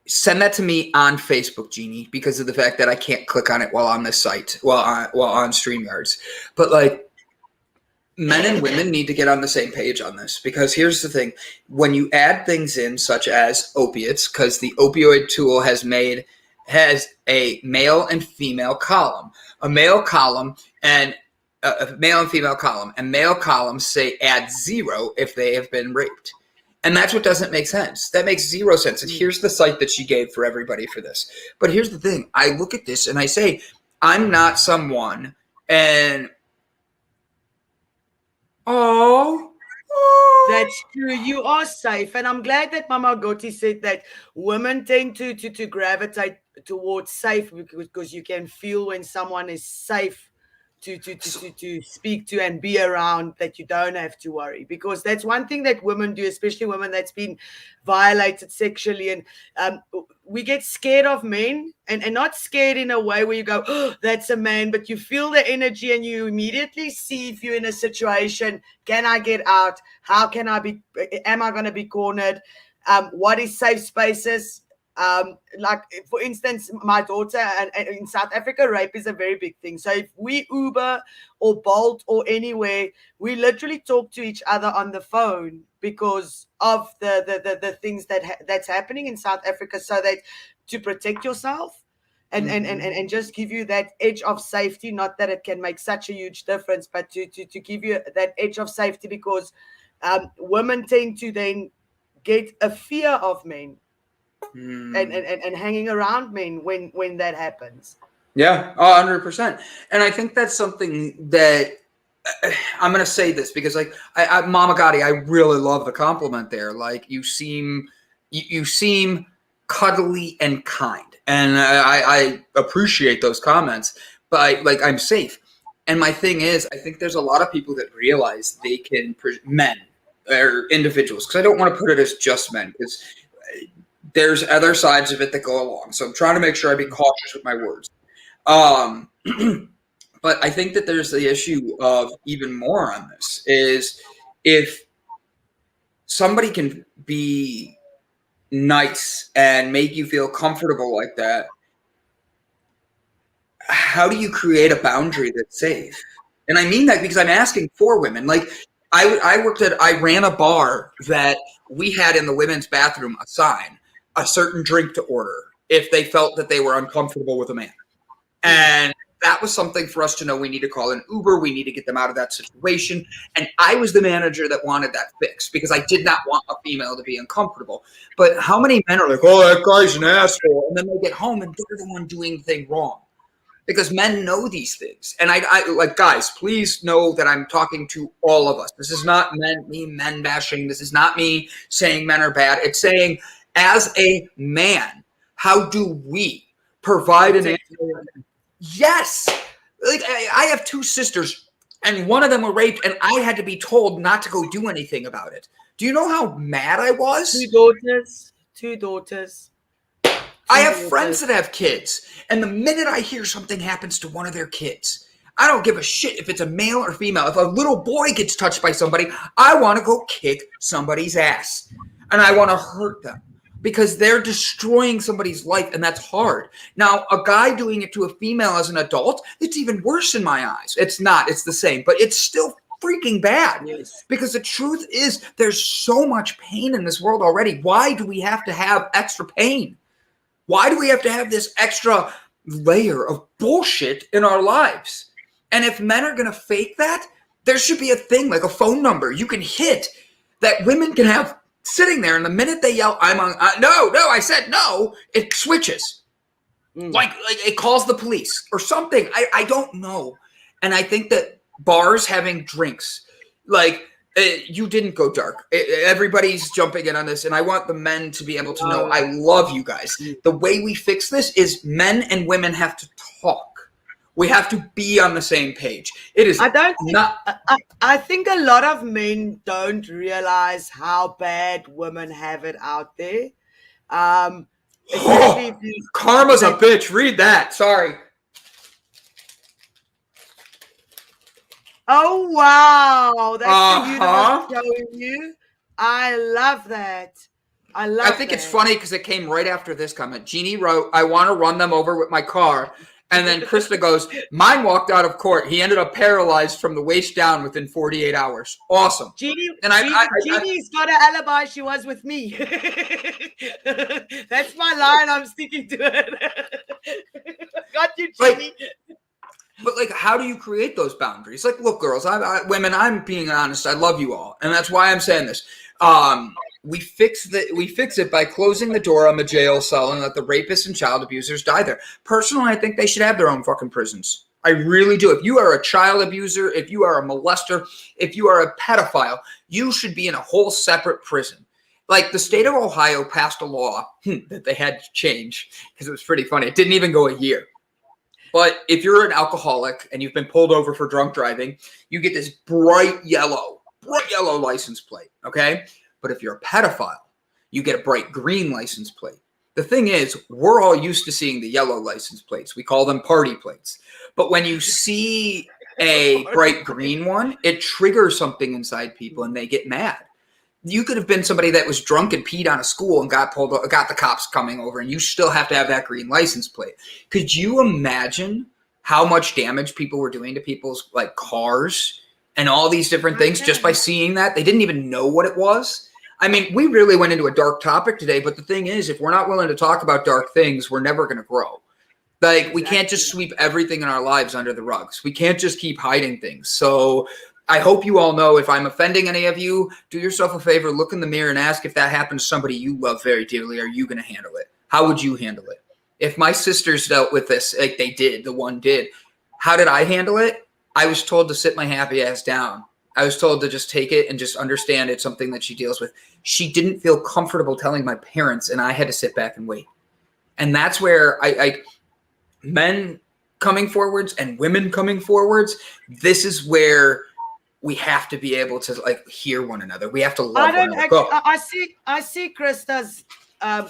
send that to me on Facebook, Jeannie, because of the fact that I can't click on it while on this site, while on StreamYards. But like, men and women need to get on the same page on this, because here's the thing. When you add things in such as opiates, because the opioid tool has a male and female column, a male column and a male and female column, and male columns say add 0 if they have been raped. And that's what doesn't make sense. That makes 0 sense. And here's the site that she gave for everybody for this. But here's the thing. I look at this and I say, I'm not someone, and that's true. You are safe. And I'm glad that Mama Gotti said that women tend to gravitate towards safe, because you can feel when someone is safe to speak to and be around, that you don't have to worry, because that's one thing that women do, especially women that's been violated sexually. And we get scared of men, and not scared in a way where you go, oh, that's a man, but you feel the energy and you immediately see if you're in a situation, can I get out? How can I be, am I going to be cornered? What is safe spaces? Like, for instance, my daughter, and in South Africa, rape is a very big thing. So if we Uber or Bolt or anywhere, we literally talk to each other on the phone because of the things that's happening in South Africa, so that to protect yourself and just give you that edge of safety. Not that it can make such a huge difference, but to give you that edge of safety, because women tend to then get a fear of men. And hanging around men when that happens. Yeah, 100%. And I think that's something that I'm going to say this, because like Mama Gotti, I really love the compliment there. Like, you seem cuddly and kind, and I appreciate those comments. But I'm safe. And my thing is, I think there's a lot of people that realize they can men or individuals, because I don't want to put it as just men, because there's other sides of it that go along. So I'm trying to make sure I be cautious with my words. But I think that there's the issue of even more on this is if somebody can be nice and make you feel comfortable like that, how do you create a boundary that's safe? And I mean that because I'm asking for women. Like I ran a bar that we had in the women's bathroom a sign, a certain drink to order if they felt that they were uncomfortable with a man. And that was something for us to know. We need to call an Uber. We need to get them out of that situation. And I was the manager that wanted that fixed because I did not want a female to be uncomfortable. But how many men are like, oh, that guy's an asshole. And then they get home and they're the one doing the thing wrong. Because men know these things. And I like, guys, please know that I'm talking to all of us. This is not me men bashing. This is not me saying men are bad. It's saying, as a man, how do we provide an answer? Yes. Like I have two sisters, and one of them were raped, and I had to be told not to go do anything about it. Do you know how mad I was? Two daughters. I have friends that have kids, and the minute I hear something happens to one of their kids, I don't give a shit if it's a male or female. If a little boy gets touched by somebody, I want to go kick somebody's ass, and I want to hurt them because they're destroying somebody's life, and that's hard. Now, a guy doing it to a female as an adult, it's even worse in my eyes. It's not. It's the same, but it's still freaking bad. Yes. Because the truth is there's so much pain in this world already. Why do we have to have extra pain? Why do we have to have this extra layer of bullshit in our lives? And if men are going to fake that, there should be a thing like a phone number you can hit that women can have sitting there. And the minute they yell, no, I said no, it switches. Like it calls the police or something. I don't know. And I think that bars having drinks, like, you didn't go dark. Everybody's jumping in on this, and I want the men to be able to know I love you guys. The way we fix this is men and women have to talk. We have to be on the same page. It is I think a lot of men don't realize how bad women have it out there. Karma's a bitch. Read that. Sorry. Oh, wow. That's the universe showing you. I love that. I think it's funny because it came right after this comment. Jeannie wrote, I want to run them over with my car. And then Krista goes, mine walked out of court. He ended up paralyzed from the waist down within 48 hours. Awesome. Jeannie's got an alibi. She was with me. That's my line. I'm sticking to it. Got you, Jeannie. But like, how do you create those boundaries? Like, look, girls, women, I'm being honest. I love you all. And that's why I'm saying this. We fix it by closing the door on the jail cell and let the rapists and child abusers die there. Personally, I think they should have their own fucking prisons. I really do. If you are a child abuser, if you are a molester, if you are a pedophile, you should be in a whole separate prison. Like the state of Ohio passed a law that they had to change because it was pretty funny. It didn't even go a year. But if you're an alcoholic and you've been pulled over for drunk driving, you get this bright yellow license plate, okay? But if you're a pedophile, you get a bright green license plate. The thing is, we're all used to seeing the yellow license plates. We call them party plates. But when you see a bright green one, it triggers something inside people and they get mad. You could have been somebody that was drunk and peed on a school and got the cops coming over, and you still have to have that green license plate. Could you imagine how much damage people were doing to people's like cars and all these different things just by seeing that? They didn't even know what it was. I mean, we really went into a dark topic today, but the thing is, if we're not willing to talk about dark things, we're never going to grow. Like, we can't just sweep everything in our lives under the rugs. We can't just keep hiding things. So I hope you all know, if I'm offending any of you, do yourself a favor, look in the mirror and ask, if that happens to somebody you love very dearly, are you going to handle it? How would you handle it? If my sisters dealt with this, like they did, the one did, how did I handle it? I was told to sit my happy ass down. I was told to just take it and just understand it's something that she deals with. She didn't feel comfortable telling my parents, and I had to sit back and wait. And that's where men coming forwards and women coming forwards, this is where we have to be able to like hear one another. We have to love one another. I see Krista's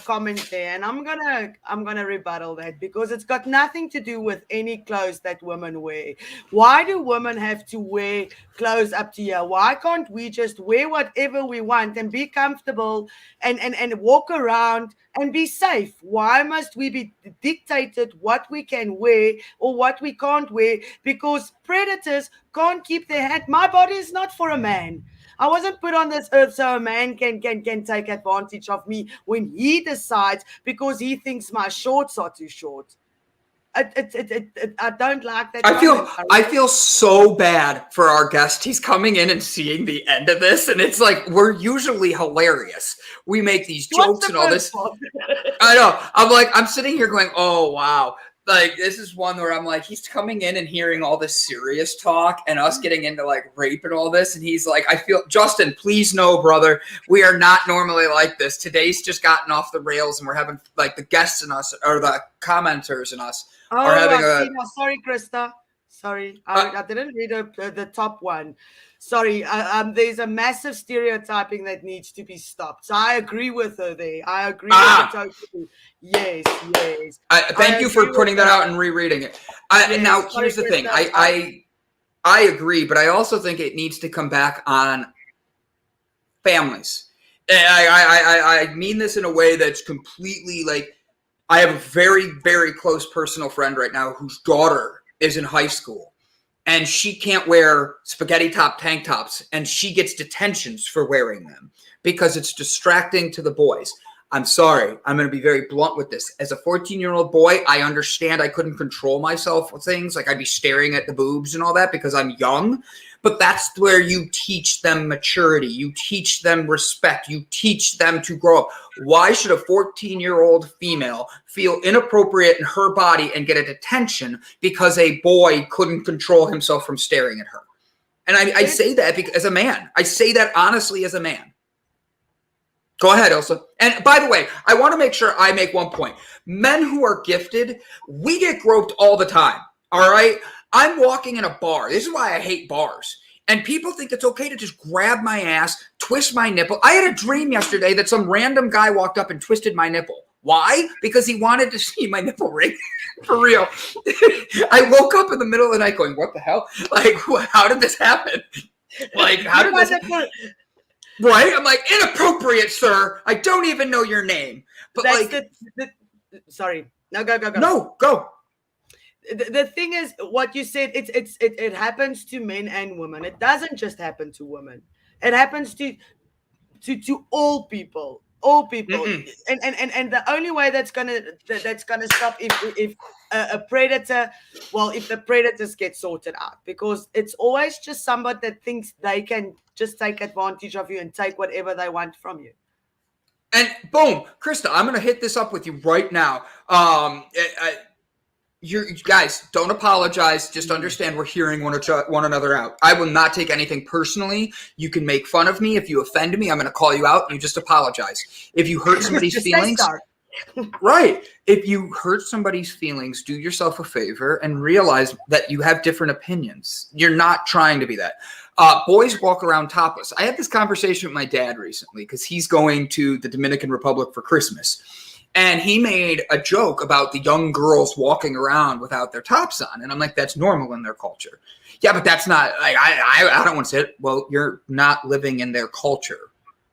comment there, and I'm gonna rebuttal that, because it's got nothing to do with any clothes that women wear. Why do women have to wear clothes up to here? Why can't we just wear whatever we want and be comfortable and walk around and be safe? Why must we be dictated what we can wear or what we can't wear? Because predators can't keep their hand. My body is not for a man. I wasn't put on this earth so a man can take advantage of me when he decides because he thinks my shorts are too short. I don't like that. I feel so bad for our guest. He's coming in and seeing the end of this, and it's like, we're usually hilarious. We make these jokes and all this. I know. I'm sitting here going, oh wow. Like, this is one where I'm like, he's coming in and hearing all this serious talk and us getting into like rape and all this. And he's like, I feel, Justin, please know, brother, we are not normally like this. Today's just gotten off the rails, and we're having like the guests and us, or the commenters and us are having sorry, Krista. Sorry, I didn't read the top one. Sorry, there's a massive stereotyping that needs to be stopped. So I agree with her there. I agree with her totally. Yes. Thank you for putting that out and rereading it. Now, here's the thing. I agree, but I also think it needs to come back on families. I mean this in a way that's completely like, I have a very, very close personal friend right now whose daughter is in high school. And she can't wear spaghetti top tank tops, and she gets detentions for wearing them because it's distracting to the boys. I'm sorry. I'm going to be very blunt with this. As a 14-year-old boy, I understand I couldn't control myself with things. Like, I'd be staring at the boobs and all that because I'm young. But that's where you teach them maturity. You teach them respect. You teach them to grow up. Why should a 14-year-old female feel inappropriate in her body and get a detention because a boy couldn't control himself from staring at her? And I say that because, as a man. I say that honestly as a man. Go ahead, Ilse. And by the way, I want to make sure I make one point. Men who are gifted, we get groped all the time. All right? I'm walking in a bar. This is why I hate bars. And people think it's okay to just grab my ass, twist my nipple. I had a dream yesterday that some random guy walked up and twisted my nipple. Why? Because he wanted to see my nipple ring. For real. I woke up in the middle of the night going, what the hell? Like, how did this happen? Like, how did this happen? Right? I'm like, inappropriate, sir. I don't even know your name. But that's like, sorry. No, go. No, go. The thing is, what you said, it happens to men and women. It doesn't just happen to women. It happens to all people. All people. And the only way that's gonna stop if a predator, if the predators get sorted out, because it's always just somebody that thinks they can just take advantage of you and take whatever they want from you. And boom, Krista, I'm gonna hit this up with you right now. You guys, don't apologize. Just understand we're hearing one another out. I will not take anything personally. You can make fun of me. If you offend me, I'm going to call you out. And you just apologize. If you hurt somebody's feelings, right. If you hurt somebody's feelings, do yourself a favor and realize that you have different opinions. You're not trying to be that. Boys walk around topless. I had this conversation with my dad recently because he's going to the Dominican Republic for Christmas. And he made a joke about the young girls walking around without their tops on. And I'm like, that's normal in their culture. Yeah, but that's not, like, I don't want to say it. Well, you're not living in their culture.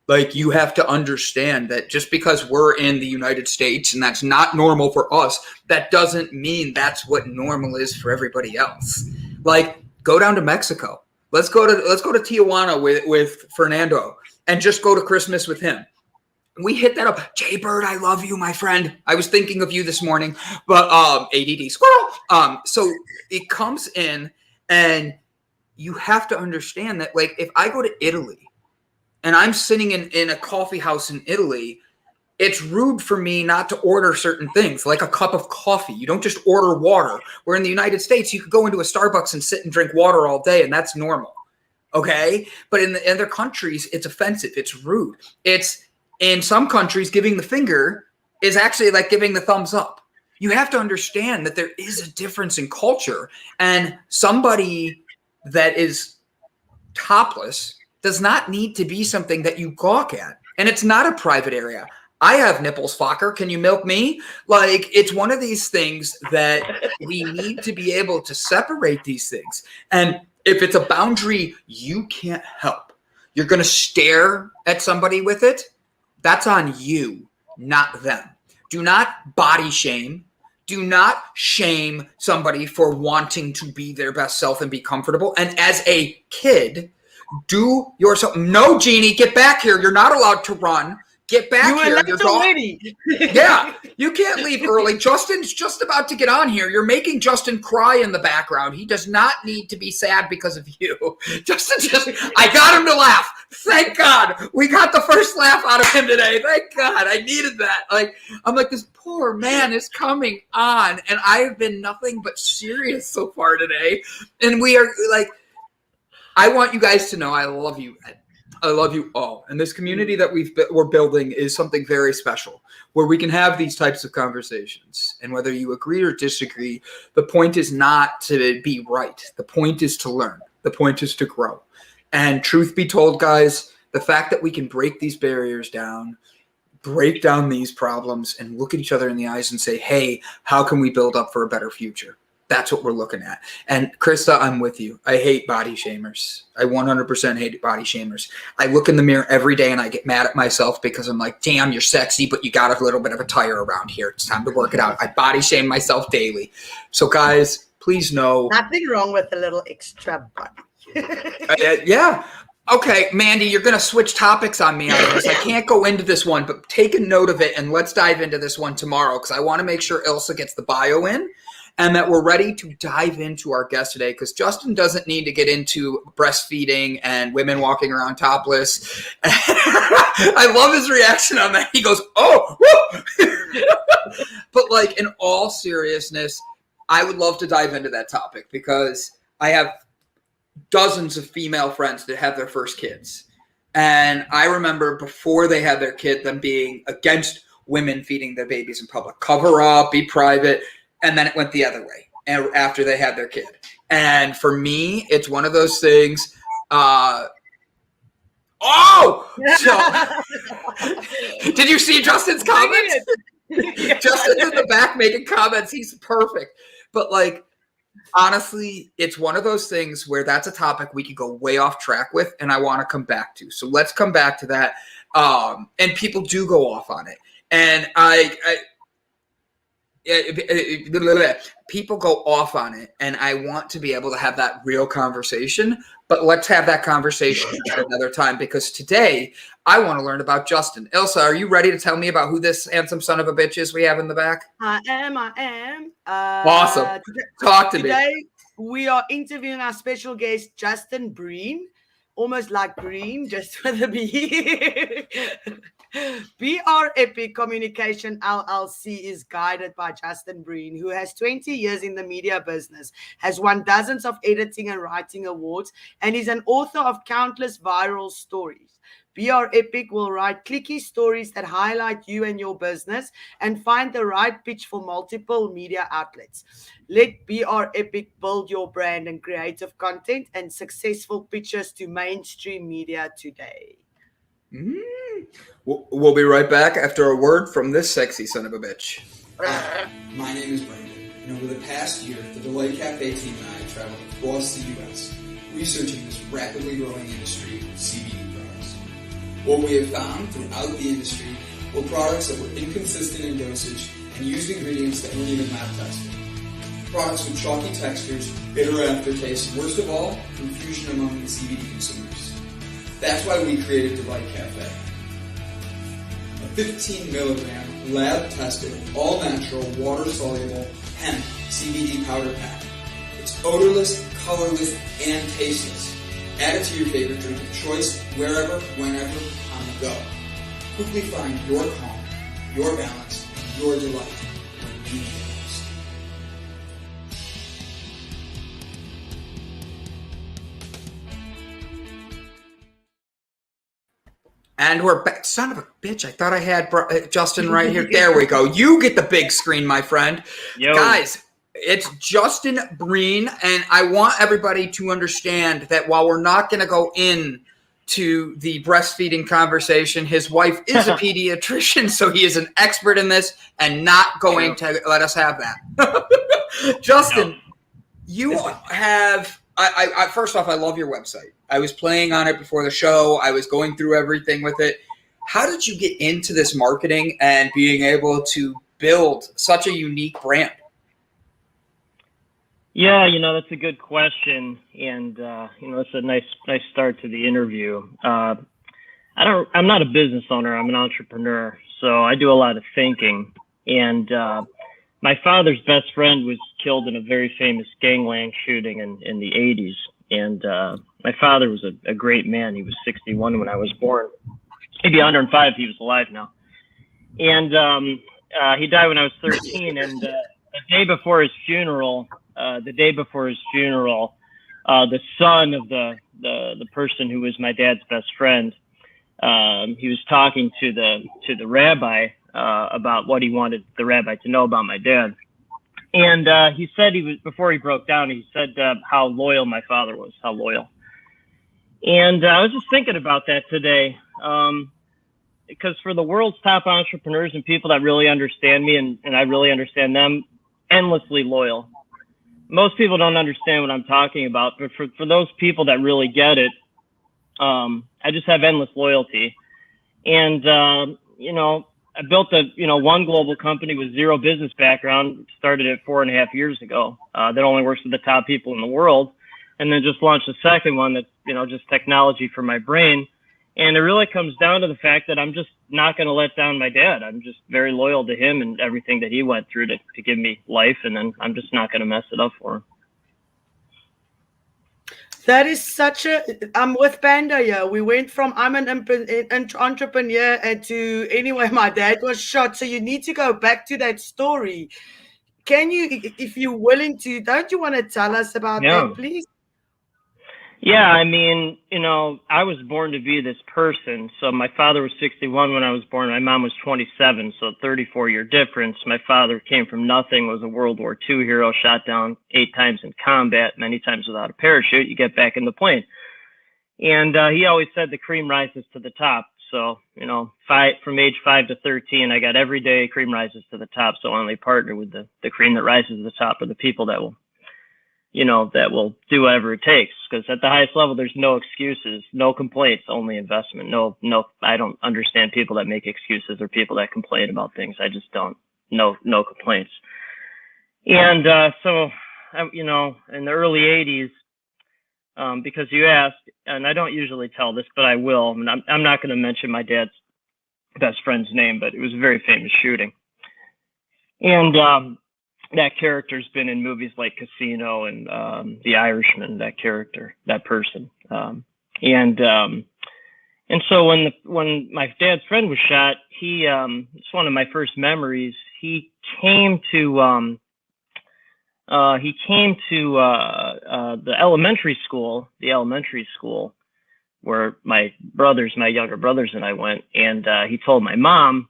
Like, you have to understand that just because we're in the United States and that's not normal for us, that doesn't mean that's what normal is for everybody else. Like, go down to Mexico. Let's go to Tijuana with Fernando and just go to Christmas with him. We hit that up. Jay Bird, I love you, my friend. I was thinking of you this morning, but ADD squirrel. So it comes in, and you have to understand that, like, if I go to Italy and I'm sitting in a coffee house in Italy, it's rude for me not to order certain things, like a cup of coffee. You don't just order water. Where in the United States, you could go into a Starbucks and sit and drink water all day, and that's normal. Okay? But in the other countries, it's offensive. It's rude. In some countries, giving the finger is actually like giving the thumbs up. You have to understand that there is a difference in culture, and somebody that is topless does not need to be something that you gawk at. And it's not a private area. I have nipples, fucker. Can you milk me? Like, it's one of these things that we need to be able to separate these things. And if it's a boundary you can't help, you're going to stare at somebody with it. That's on you, not them. Do not body shame. Do not shame somebody for wanting to be their best self and be comfortable. And as a kid, do yourself. No, Jeannie, get back here. You're not allowed to run. Get back here. You're already. Yeah, you can't leave early. Justin's just about to get on here. You're making Justin cry in the background. He does not need to be sad because of you. I got him to laugh. Thank God. We got the first laugh out of him today. Thank God. I needed that. I'm like, this poor man is coming on, and I have been nothing but serious so far today. And we are like, I want you guys to know I love you. I love you all. And this community that we're building is something very special where we can have these types of conversations. And whether you agree or disagree, the point is not to be right. The point is to learn. The point is to grow. And truth be told, guys, the fact that we can break these barriers down, break down these problems, and look at each other in the eyes and say, hey, how can we build up for a better future? That's what we're looking at. And Krista, I'm with you. I hate body shamers. I 100% hate body shamers. I look in the mirror every day and I get mad at myself because I'm like, damn, you're sexy, but you got a little bit of a tire around here. It's time to work it out. I body shame myself daily. So guys, please know. Nothing wrong with a little extra body. Yeah. Okay, Mandy, you're going to switch topics on me on this. I can't go into this one, but take a note of it and let's dive into this one tomorrow because I want to make sure Ilse gets the bio in. And that we're ready to dive into our guest today because Justin doesn't need to get into breastfeeding and women walking around topless. I love his reaction on that. He goes, oh, woo! But like in all seriousness, I would love to dive into that topic because I have dozens of female friends that have their first kids. And I remember before they had their kid, them being against women feeding their babies in public. Cover up, be private. And then it went the other way after they had their kid. And for me, it's one of those things. Did you see Justin's comments? Justin's in the back making comments. He's perfect. But like, honestly, it's one of those things where that's a topic we could go way off track with. And I want to come back to. So let's come back to that. And people do go off on it. And people go off on it, and I want to be able to have that real conversation, but let's have that conversation at another time because today I want to learn about Justin. Ilse, are you ready to tell me about who this handsome son of a bitch is we have in the back? I am. Awesome. Talk to me. Today we are interviewing our special guest, Justin Breen. Almost like green, just with a B. BrEpic Communications LLC is guided by Justin Breen, who has 20 years in the media business, has won dozens of editing and writing awards, and is an author of countless viral stories. BrEpic will write clicky stories that highlight you and your business and find the right pitch for multiple media outlets. Let BrEpic build your brand and creative content and successful pitches to mainstream media today. We'll be right back after a word from this sexy son of a bitch. My name is Brandon, and over the past year, the Delight Cafe team and I traveled across the U.S. researching this rapidly growing industry of CBD products. What we have found throughout the industry were products that were inconsistent in dosage and used ingredients that weren't even lab tested. Products with chalky textures, bitter aftertaste, and worst of all, confusion among the CBD consumers. That's why we created Delight Cafe. A 15 milligram, lab-tested, all-natural, water-soluble hemp CBD powder pack. It's odorless, colorless, and tasteless. Add it to your favorite drink of choice, wherever, whenever, on the go. Quickly find your calm, your balance, and your delight when you need it most. And we're back. Son of a bitch. I thought I had Justin right here. There we go. You get the big screen, my friend. Yo. Guys, it's Justin Breen, and I want everybody to understand that while we're not going to go in to the breastfeeding conversation. His wife is a pediatrician, so he is an expert in this and not going to let us have that. Justin, you have, I first off, I love your website. I was playing on it before the show. I was going through everything with it. How did you get into this marketing and being able to build such a unique brand? Yeah, that's a good question, and it's a nice start to the interview. I'm not a business owner. I'm an entrepreneur, so I do a lot of thinking. And my father's best friend was killed in a very famous gangland shooting in the 80s. And my father was a great man. He was 61 when I was born. Maybe 105 if he was alive now. And he died when I was 13. And the day before his funeral, the son of the person who was my dad's best friend, he was talking to the rabbi about what he wanted the rabbi to know about my dad. And he said before he broke down, he said how loyal my father was, how loyal. And I was just thinking about that today, because for the world's top entrepreneurs and people that really understand me and I really understand them, endlessly loyal. Most people don't understand what I'm talking about, but for those people that really get it, I just have endless loyalty. And, I built one global company with zero business background, started it 4.5 years ago, that only works with the top people in the world. And then just launched a second one that's, just technology for my brain. And it really comes down to the fact that I'm just not going to let down my dad. I'm just very loyal to him and everything that he went through to give me life. And then I'm just not going to mess it up for him. That is I'm with Panda here. We went from I'm an entrepreneur to anyway, my dad was shot. So you need to go back to that story. Can you, if you're willing to, don't you want to tell us about that, please? Yeah, I mean, I was born to be this person. So my father was 61 when I was born. My mom was 27, so 34-year difference. My father came from nothing, was a World War II hero, shot down 8 times in combat, many times without a parachute. You get back in the plane. And he always said the cream rises to the top. So, from age 5 to 13, I got every day cream rises to the top. So I only partner with the cream that rises to the top, or the people that will that will do whatever it takes. Because at the highest level, there's no excuses, no complaints, only investment. No, I don't understand people that make excuses or people that complain about things. I just don't. No complaints. And so, in the early 80s, because you asked, and I don't usually tell this, but I will. I mean, I'm not going to mention my dad's best friend's name, but it was a very famous shooting. And that character's been in movies like Casino and The Irishman. That character, that person, and so when my dad's friend was shot, it's one of my first memories. He came to the elementary school where my younger brothers and I went, and he told my mom,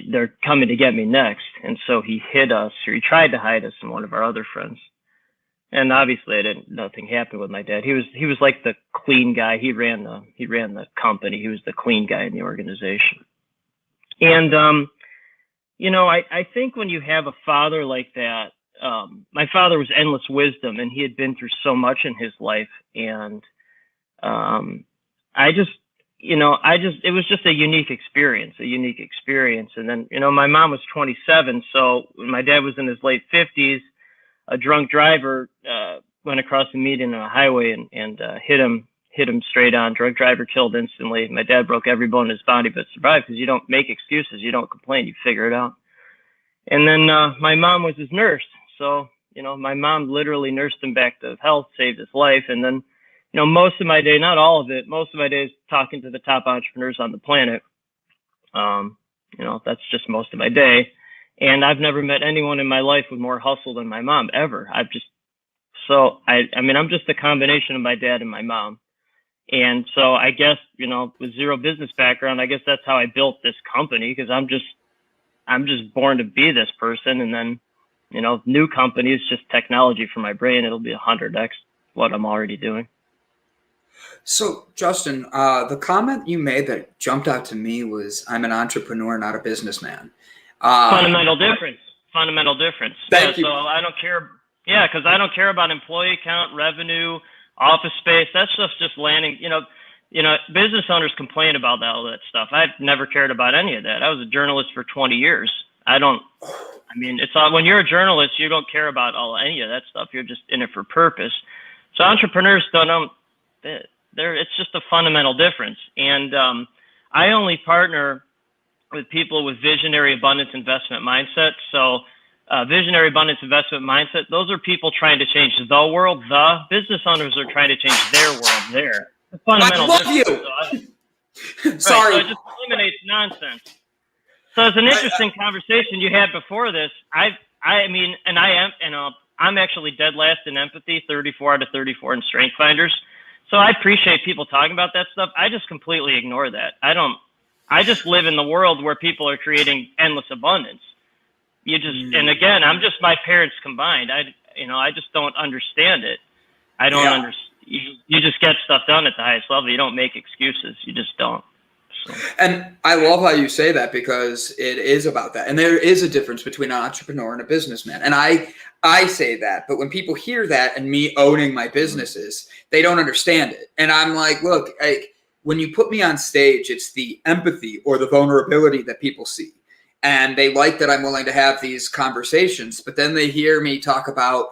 they're coming to get me next. And so he hid us, or he tried to hide us, and one of our other friends. And obviously nothing happened with my dad. He was like the clean guy. He ran the company. He was the clean guy in the organization. And, I think when you have a father like that, my father was endless wisdom, and he had been through so much in his life. And, it was just a unique experience. And then, my mom was 27. So when my dad was in his late 50s, a drunk driver went across the median on a highway and hit him straight on. Drunk driver killed instantly. My dad broke every bone in his body, but survived, because you don't make excuses. You don't complain. You figure it out. And then my mom was his nurse. So, my mom literally nursed him back to health, saved his life. And then, most of my day, not all of it, most of my day is talking to the top entrepreneurs on the planet. That's just most of my day. And I've never met anyone in my life with more hustle than my mom, ever. I'm just a combination of my dad and my mom. And so I guess, with zero business background, I guess that's how I built this company, because I'm just born to be this person. And then, new company is just technology for my brain. It'll be 100x what I'm already doing. So, Justin, the comment you made that jumped out to me was, "I'm an entrepreneur, not a businessman." Fundamental difference. Fundamental difference. Thank you. So I don't care. Yeah, because I don't care about employee count, revenue, office space. That stuff's just landing. Business owners complain about all that stuff. I've never cared about any of that. I was a journalist for 20 years. It's all, when you're a journalist, you don't care about any of that stuff. You're just in it for purpose. So entrepreneurs don't. It's just a fundamental difference. And I only partner with people with visionary abundance investment mindset. So visionary abundance investment mindset, those are people trying to change the world. The business owners are trying to change their world there. The fundamental I love difference. you. Sorry. So it just eliminates nonsense. So it's an interesting conversation you had before this. I'm actually dead last in empathy, 34 out of 34 in strength finders. So I appreciate people talking about that stuff. I just completely ignore that. I just live in the world where people are creating endless abundance. And again, I'm just my parents combined. I just don't understand it. I don't understand. You just get stuff done at the highest level. You don't make excuses. You just don't. So. And I love how you say that, because it is about that. And there is a difference between an entrepreneur and a businessman. And I say that, but when people hear that and me owning my businesses, they don't understand it. And I'm like, look, when you put me on stage, it's the empathy or the vulnerability that people see. And they like that I'm willing to have these conversations, but then they hear me talk about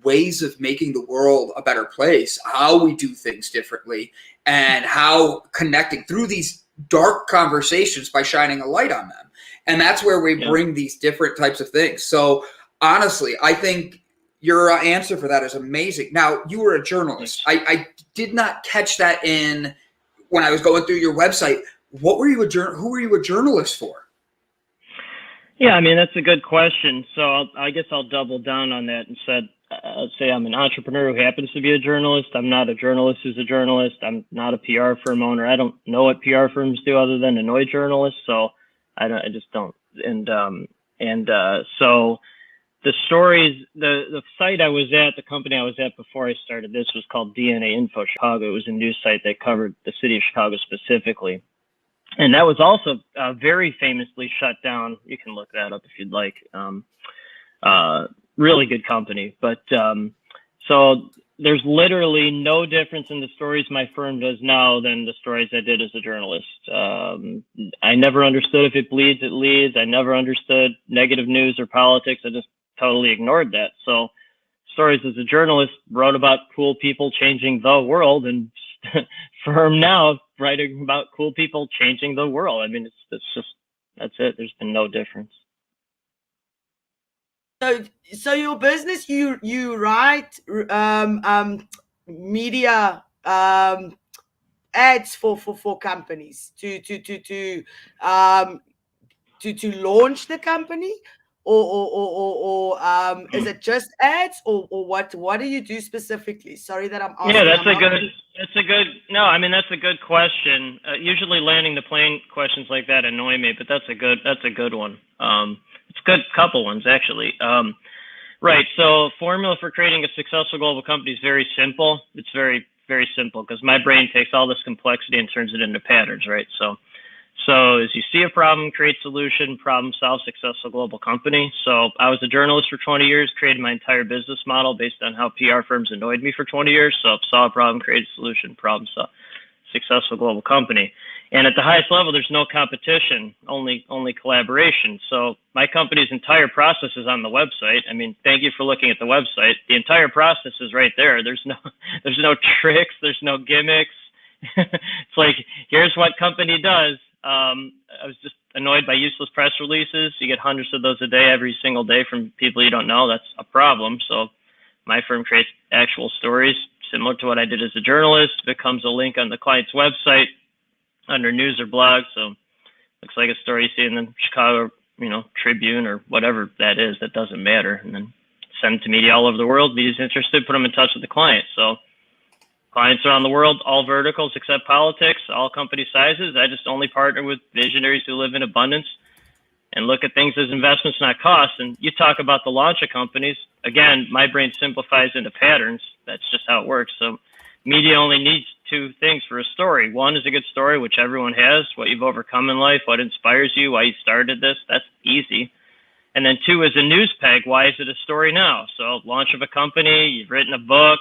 ways of making the world a better place, how we do things differently, and how connecting through these dark conversations by shining a light on them. And that's where we bring these different types of things. So honestly, I think your answer for that is amazing. Now, you were a journalist. I did not catch that when I was going through your website. Who were you a journalist for? Yeah, that's a good question. So I guess I'll double down on that and say I'm an entrepreneur who happens to be a journalist. I'm not a journalist who's a journalist. I'm not a PR firm owner. I don't know what PR firms do other than annoy journalists. So I just don't. So the stories, the site I was at, the company I was at before I started this was called DNA Info Chicago. It was a news site that covered the city of Chicago specifically. And that was also very famously shut down. You can look that up if you'd like. Really good company. But so there's literally no difference in the stories my firm does now than the stories I did as a journalist. I never understood if it bleeds, it leads. I never understood negative news or politics. I just totally ignored that. So stories as a journalist, wrote about cool people changing the world, and firm now writing about cool people changing the world. That's it. There's been no difference. So your business, you write media ads for companies to launch the company, or is it just ads, or what do you do specifically? Sorry that I'm asking. Yeah, that's a good question. Usually landing the plane questions like that annoy me, but that's a good one. It's a good couple ones, actually. Right. So formula for creating a successful global company is very simple. It's very, very simple, because my brain takes all this complexity and turns it into patterns, right? So as you see a problem, create solution, problem solve, successful global company. So I was a journalist for 20 years, created my entire business model based on how PR firms annoyed me for 20 years. So saw a problem, create a solution, problem solve, successful global company. And at the highest level, there's no competition, only collaboration. So my company's entire process is on the website. Thank you for looking at the website. The entire process is right there. There's no tricks. There's no gimmicks. It's like, here's what company does. I was just annoyed by useless press releases. You get hundreds of those a day, every single day, from people you don't know. That's a problem. So my firm creates actual stories similar to what I did as a journalist. It becomes a link on the client's website under news or blog. So looks like a story you see in the Chicago, Tribune or whatever that is. That doesn't matter. And then send it to media all over the world. Media's interested, put them in touch with the client. So clients around the world, all verticals except politics, all company sizes. I just only partner with visionaries who live in abundance and look at things as investments, not costs. And you talk about the launch of companies. Again, my brain simplifies into patterns. That's just how it works. So media only needs two things for a story. One is a good story, which everyone has, what you've overcome in life, what inspires you, why you started this. That's easy. And then two is a news peg. Why is it a story now? So launch of a company, you've written a book,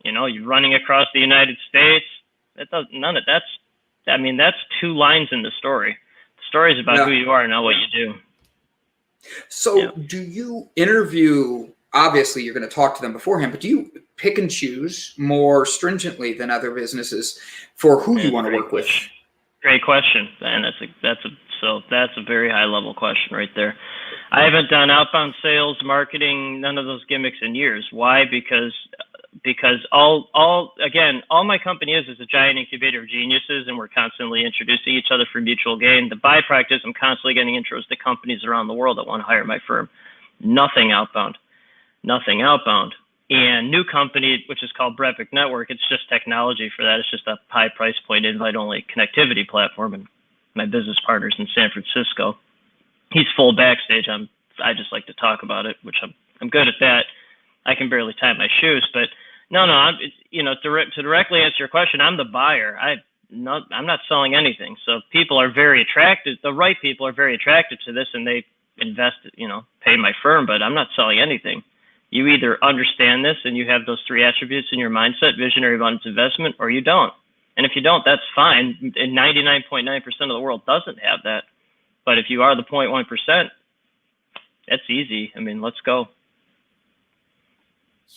you're running across the United States. That's two lines in the story. The story is about who you are, not what you do. So do you interview, obviously you're going to talk to them beforehand, but do you pick and choose more stringently than other businesses for who you want to work with? Great question. And that's a very high level question right there. I haven't done outbound sales, marketing, none of those gimmicks in years. Why? Because all my company is a giant incubator of geniuses, and we're constantly introducing each other for mutual gain. The byproduct is I'm constantly getting intros to companies around the world that want to hire my firm. Nothing outbound. And new company, which is called BrEpic Network, it's just technology for that. It's just a high price point invite only connectivity platform. And my business partner's in San Francisco. He's full backstage. I just like to talk about it, which I'm good at that. I can barely tie my shoes, but no. To directly answer your question, I'm the buyer. I'm not selling anything. So people are very attracted. The right people are very attracted to this, and they invest, pay my firm. But I'm not selling anything. You either understand this and you have those three attributes in your mindset: visionary, abundance, investment, or you don't. And if you don't, that's fine. And 99.9% of the world doesn't have that. But if you are the 0.1%, that's easy. Let's go.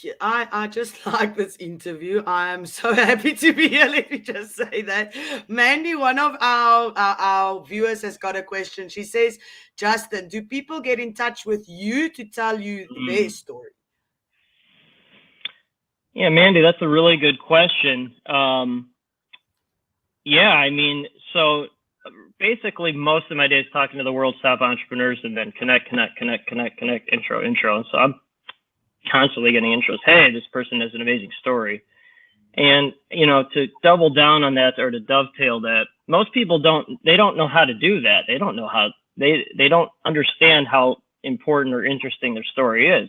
Yeah, I just like this interview. I am so happy to be here. Let me just say that. Mandy, one of our viewers has got a question. She says, Justin, do people get in touch with you to tell you their story? Yeah, Mandy, that's a really good question. So basically most of my day is talking to the world's top entrepreneurs and then connect, intro. And so I'm constantly getting intros. Hey, this person has an amazing story. And, to double down on that or to dovetail that, most people don't know how to do that. They don't know how, they don't understand how important or interesting their story is.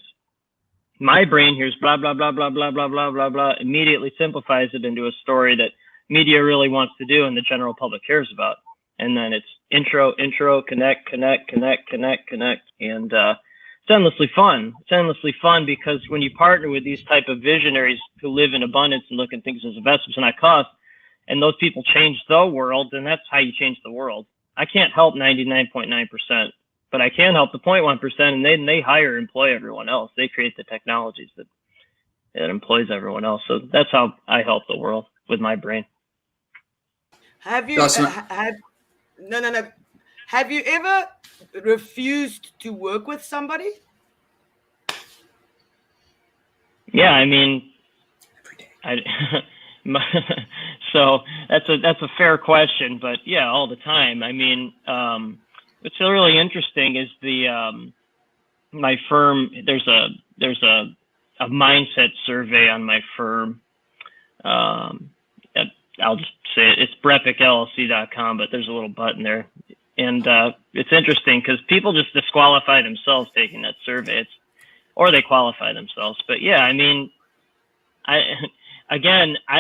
My brain hears blah, blah, blah, blah, blah, blah, blah, blah, blah, immediately simplifies it into a story that media really wants to do and the general public cares about. And then it's intro, connect. And it's endlessly fun. It's endlessly fun because when you partner with these type of visionaries who live in abundance and look at things as investments and not cost, and those people change the world, then that's how you change the world. I can't help 99.9%, but I can help the 0.1%, and then they hire and employ everyone else. They create the technologies that employs everyone else. So that's how I help the world with my brain. Have you Have you ever refused to work with somebody? Yeah, so that's a fair question, but yeah, all the time. What's really interesting is my firm. There's a mindset survey on my firm. I'll just say it. It's BrEpicLLC.com, but there's a little button there. And it's interesting because people just disqualify themselves taking that survey. Or they qualify themselves. But yeah, I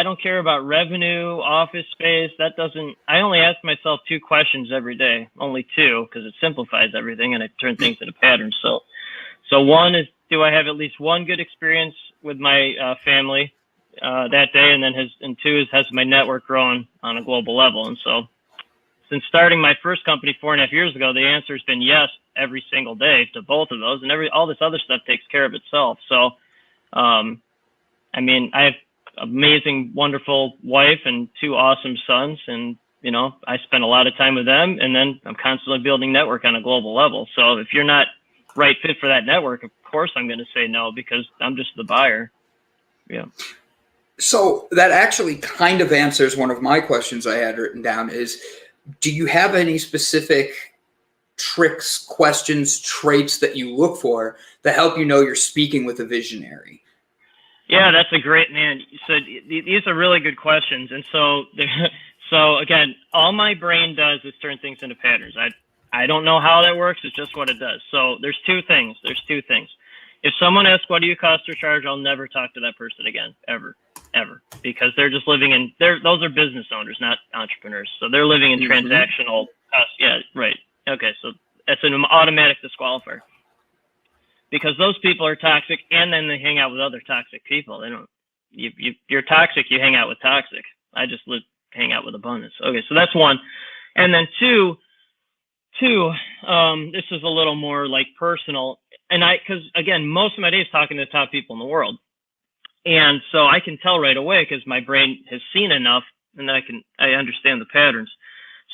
don't care about revenue, office space. I only ask myself two questions every day, only two, because it simplifies everything and I turn things into patterns. So one is, do I have at least one good experience with my family that day? And two is, has my network grown on a global level? And so since starting my first company 4.5 years ago, the answer has been yes every single day to both of those, and all this other stuff takes care of itself. So, I have amazing, wonderful wife and two awesome sons, and I spend a lot of time with them, and then I'm constantly building network on a global level. So if you're not right fit for that network, of course I'm going to say no because I'm just the buyer. Yeah. So that actually kind of answers one of my questions I had written down is, do you have any specific tricks, questions, traits that you look for that help you're speaking with a visionary? Yeah, that's a great, man. So these are really good questions. And so again, all my brain does is turn things into patterns. I don't know how that works. It's just what it does. So there's two things. if someone asks, what do you cost or charge? I'll never talk to that person again, ever, because they're just living in, those are business owners, not entrepreneurs. So they're living in transactional costs. Yeah, right. Okay. So that's an automatic disqualifier, because those people are toxic, and then they hang out with other toxic people. They don't, you're toxic, you hang out with toxic. I just hang out with abundance. Okay. So that's one. And then two, this is a little more like personal, and because again, most of my day is talking to the top people in the world. And so I can tell right away, because my brain has seen enough, and I understand the patterns.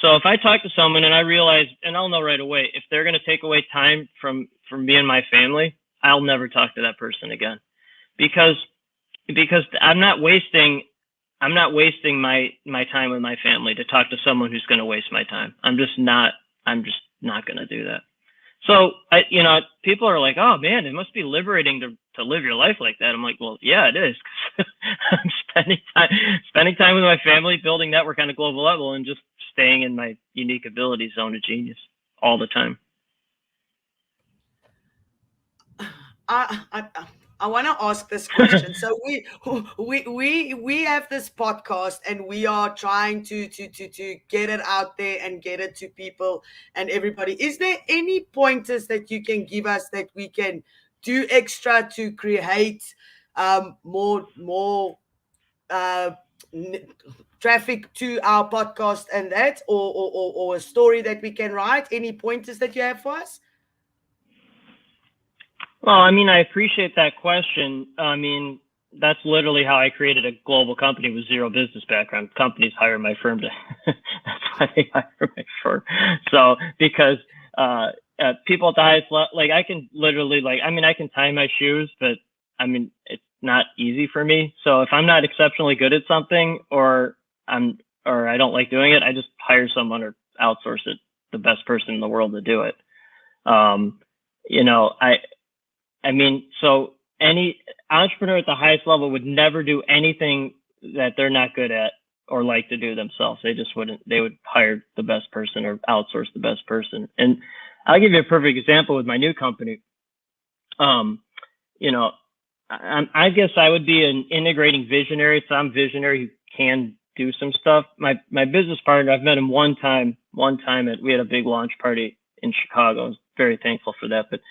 So if I talk to someone and I realize, and I'll know right away, if they're going to take away time from me and my family, I'll never talk to that person again, because I'm not wasting my time with my family to talk to someone who's going to waste my time. I'm just not going to do that. So people are like, oh man, it must be liberating to live your life like that. I'm like, well, yeah, it is. I'm spending time with my family, building network on a global level, and just staying in my unique ability zone of genius all the time. I want to ask this question. So we have this podcast, and we are trying to get it out there and get it to people and everybody. Is there any pointers that you can give us that we can do extra to create more traffic to our podcast and that, or a story that we can write? Any pointers that you have for us? Well, I mean, I appreciate that question. I mean, that's literally how I created a global company with zero business background. Companies hire my firm to, that's why they hire my firm. So, because people at the highest level, like I can literally, I can tie my shoes, but I mean, it's not easy for me. So if I'm not exceptionally good at something, or I don't like doing it, I just hire someone or outsource it, the best person in the world to do it. So any entrepreneur at the highest level would never do anything that they're not good at or like to do themselves. They just wouldn't. They would hire the best person or outsource the best person. And I'll give you a perfect example with my new company. I guess I would be an integrating visionary. So I'm visionary who can do some stuff. My business partner, I've met him one time we had a big launch party in Chicago. I was very thankful for that. But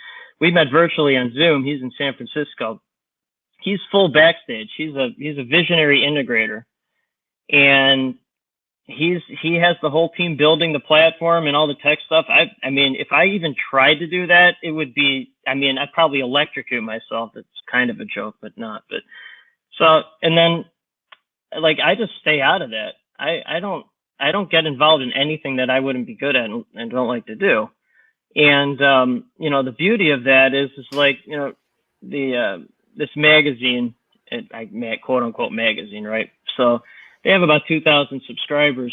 we met virtually on Zoom. He's in San Francisco. He's full backstage. He's a visionary integrator, and he has the whole team building the platform and all the tech stuff. I mean, if I even tried to do that, it would be, I'd probably electrocute myself. It's kind of a joke, but not. But so, and then I just stay out of that. I don't get involved in anything that I wouldn't be good at and don't like to do. And, the beauty of that is this magazine, quote unquote magazine, right? So they have about 2,000 subscribers,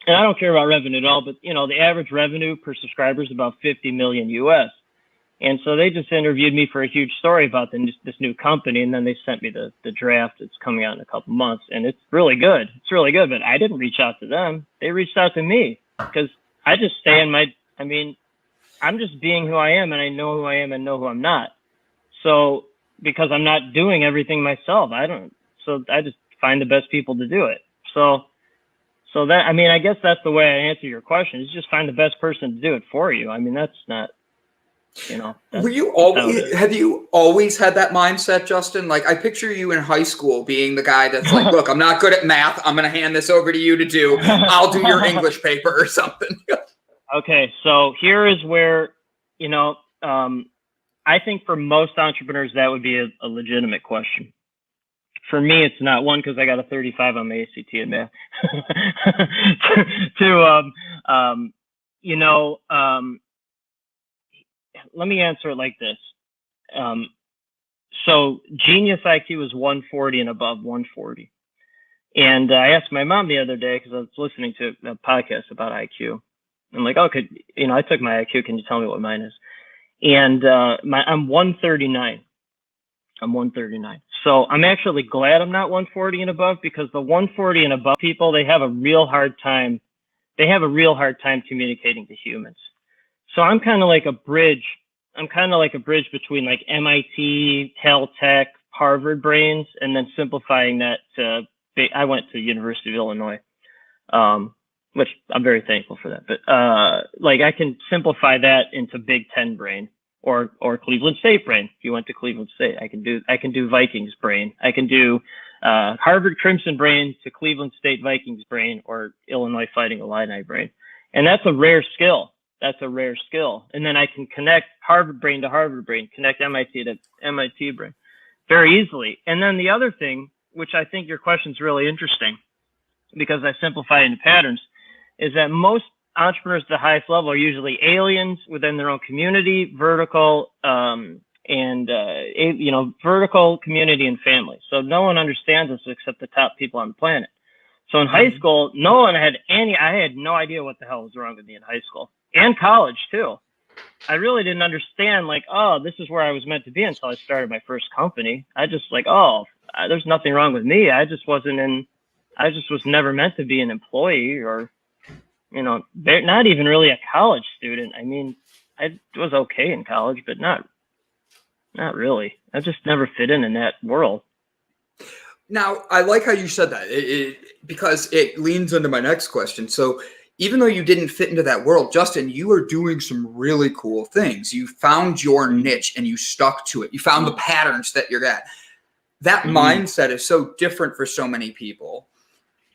and I don't care about revenue at all, but the average revenue per subscriber is about 50 million US. And so they just interviewed me for a huge story about this new company. And then they sent me the draft. It's coming out in a couple months, and it's really good. It's really good, but I didn't reach out to them. They reached out to me, because I just stay in I'm just being who I am, and I know who I am and know who I'm not. So, because I'm not doing everything myself, I just find the best people to do it. So that, I guess that's the way I answer your question, is just find the best person to do it for you. That's not, Have you always had that mindset, Justin? I picture you in high school being the guy that's like, look, I'm not good at math. I'm going to hand this over to you to do. I'll do your English paper or something. Okay, so here is where, I think for most entrepreneurs, that would be a legitimate question. For me, it's not. One, because I got a 35 on my ACT in math. Let me answer it like this. So genius IQ is 140 and above, 140. And I asked my mom the other day, because I was listening to a podcast about IQ. I'm like, I took my IQ. Can you tell me what mine is? And I'm 139. I'm 139. So I'm actually glad I'm not 140 and above, because the 140 and above people, they have a real hard time. They have a real hard time communicating to humans. So I'm kind of like a bridge. I'm kind of like a bridge between like MIT, Caltech, Harvard brains, and then simplifying that to, I went to University of Illinois, which I'm very thankful for that. But like I can simplify that into Big Ten brain or Cleveland State brain. If you went to Cleveland State, I can do Vikings brain. I can do Harvard Crimson brain to Cleveland State Vikings brain or Illinois Fighting Illini brain. And that's a rare skill. That's a rare skill. And then I can connect Harvard brain to Harvard brain, connect MIT to MIT brain very easily. And then the other thing, which I think your question is really interesting because I simplify it into patterns, is that most entrepreneurs at the highest level are usually aliens within their own community, vertical, vertical, community, and family. So no one understands us except the top people on the planet. So in high school, I had no idea what the hell was wrong with me in high school and college too. I really didn't understand like, oh, this is where I was meant to be until I started my first company. I just like, there's nothing wrong with me. I just was never meant to be an employee or, not even really a college student. I mean, I was okay in college, but not really. I just never fit in that world. Now, I like how you said that because it leans into my next question. So even though you didn't fit into that world, Justin, you are doing some really cool things. You found your niche and you stuck to it. You found the patterns that you're at. That mindset is so different for so many people.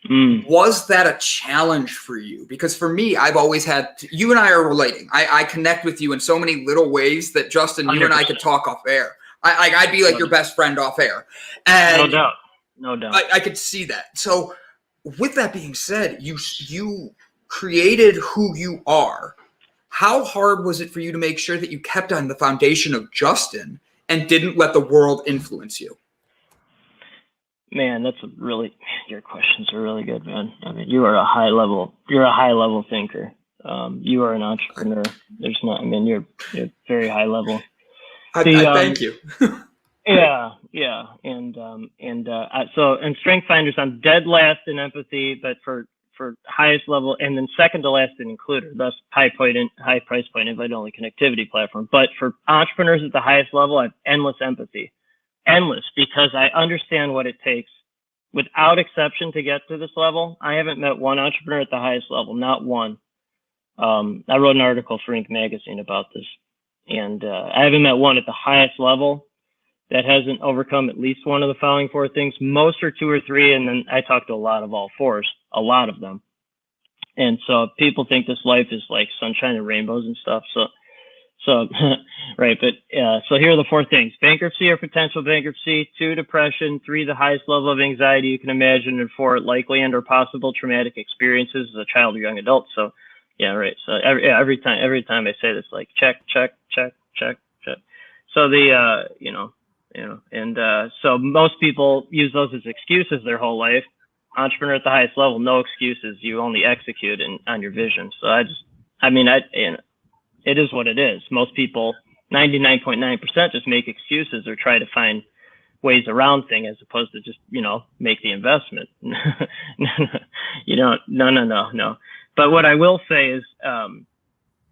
Was that a challenge for you? Because for me, I've always had, you and I are relating. I connect with you in so many little ways that Justin, 100%. You and I could talk off air. I'd be like your best friend off air. And no doubt. I could see that. So with that being said, you created who you are. How hard was it for you to make sure that you kept on the foundation of Justin and didn't let the world influence you? Man, your questions are really good, man. I mean, you're a high level thinker. You are an entrepreneur. You're very high level. Thank you. Yeah. And Strength Finders, I'm dead last in empathy, but for highest level, and then second to last in includer, thus high price point, invite only connectivity platform. But for entrepreneurs at the highest level, I have endless empathy. Endless, because I understand what it takes without exception to get to this level. I haven't met one entrepreneur at the highest level, not one. I wrote an article for Inc. magazine about this, and I haven't met one at the highest level that hasn't overcome at least one of the following four things. Most are two or three, and then I talk to a lot of all fours, a lot of them. And so people think this life is like sunshine and rainbows and stuff. So, right. But, so here are the four things: bankruptcy or potential bankruptcy, 2, depression, 3, the highest level of anxiety you can imagine, and 4, likely and or possible traumatic experiences as a child or young adult. So, yeah, right. So every time I say this, like check. So so most people use those as excuses their whole life. Entrepreneur at the highest level, no excuses. You only execute on your vision. So it is what it is. Most people, 99.9%, just make excuses or try to find ways around things as opposed to just, make the investment. No. But what I will say is,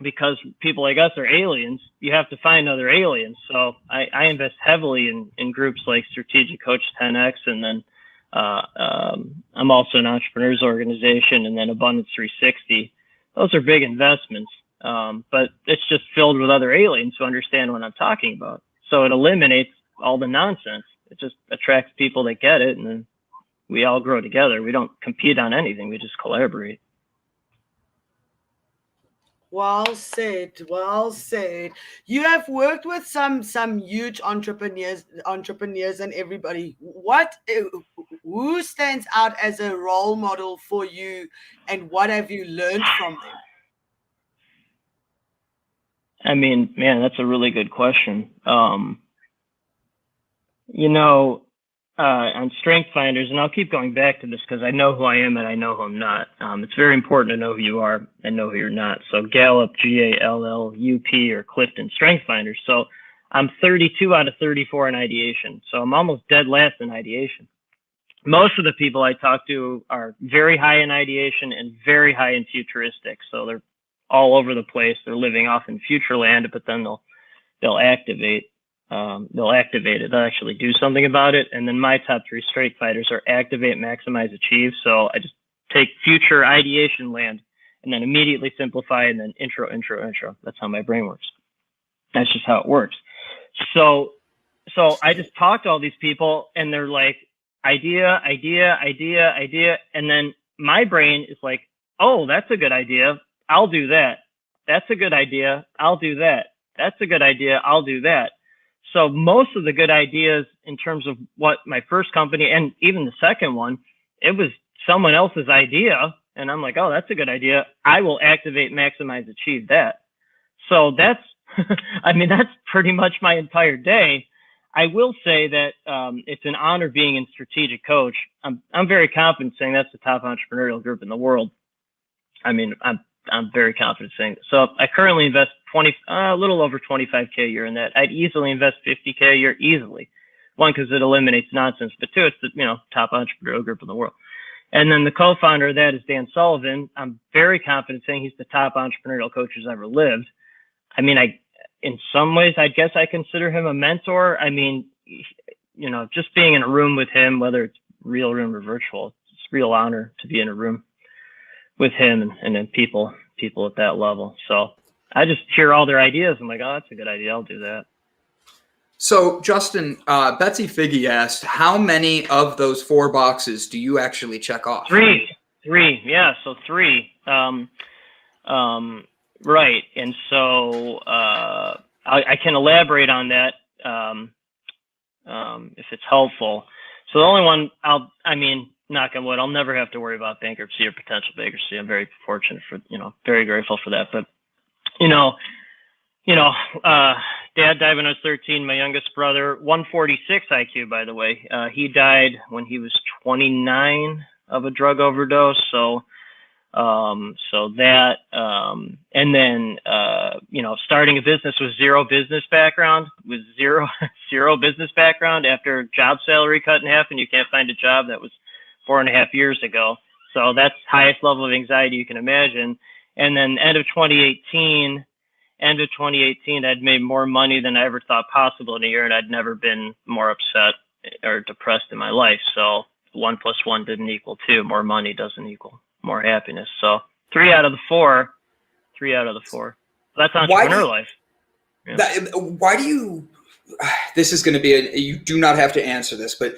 because people like us are aliens, you have to find other aliens. So I invest heavily in groups like Strategic Coach 10X, and then I'm also an entrepreneurs organization, and then Abundance 360. Those are big investments. But it's just filled with other aliens who understand what I'm talking about. So it eliminates all the nonsense. It just attracts people that get it, and then we all grow together. We don't compete on anything. We just collaborate. Well said. You have worked with some huge entrepreneurs and everybody. Who stands out as a role model for you, and what have you learned from them? I mean, man, that's a really good question. On Strength Finders, and I'll keep going back to this because I know who I am and I know who I'm not. It's very important to know who you are and know who you're not. So Gallup, GALLUP, or Clifton, Strength Finders. So I'm 32 out of 34 in ideation. So I'm almost dead last in ideation. Most of the people I talk to are very high in ideation and very high in futuristic. So they're all over the place. They're living off in future land, but then they'll they'll activate it. They'll actually do something about it. And then my top 3 strike fighters are activate, maximize, achieve. So I just take future ideation land and then immediately simplify and then intro. That's how my brain works. That's just how it works. So I just talk to all these people and they're like, idea. And then my brain is like, oh, that's a good idea. I'll do that. That's a good idea. I'll do that. That's a good idea. I'll do that. So most of the good ideas in terms of what my first company and even the second one, it was someone else's idea. And I'm like, oh, that's a good idea. I will activate, maximize, achieve that. So that's, I mean, that's pretty much my entire day. I will say that it's an honor being in Strategic Coach. I'm very confident saying that's the top entrepreneurial group in the world. I mean, I'm very confident saying that. So I currently invest a little over 25K a year in that. I'd easily invest 50K a year easily. One, because it eliminates nonsense, but two, it's the top entrepreneurial group in the world. And then the co-founder of that is Dan Sullivan. I'm very confident saying he's the top entrepreneurial coach who's ever lived. I mean, in some ways, I guess I consider him a mentor. I mean, just being in a room with him, whether it's real room or virtual, it's a real honor to be in a room with him and then people at that level. So I just hear all their ideas. I'm like, oh, that's a good idea. I'll do that. So Justin, Betsy Figgy asked, how many of those 4 boxes do you actually check off? 3. Yeah. So 3. Right. And so I can elaborate on that if it's helpful. So the only one knock on wood, I'll never have to worry about bankruptcy or potential bankruptcy. I'm very fortunate for, very grateful for that. But, Dad died when I was 13. My youngest brother, 146 IQ, by the way. He died when he was 29 of a drug overdose. So that, and then, starting a business with zero business background, after job salary cut in half and you can't find a job. That was 4.5 years ago. So that's highest level of anxiety you can imagine. And then end of 2018, I'd made more money than I ever thought possible in a year. And I'd never been more upset or depressed in my life. So 1 + 1 didn't equal 2. More money doesn't equal more happiness. So 3 out of the 4. That's entrepreneur life. Yeah. Why do you, this is going to be you do not have to answer this, but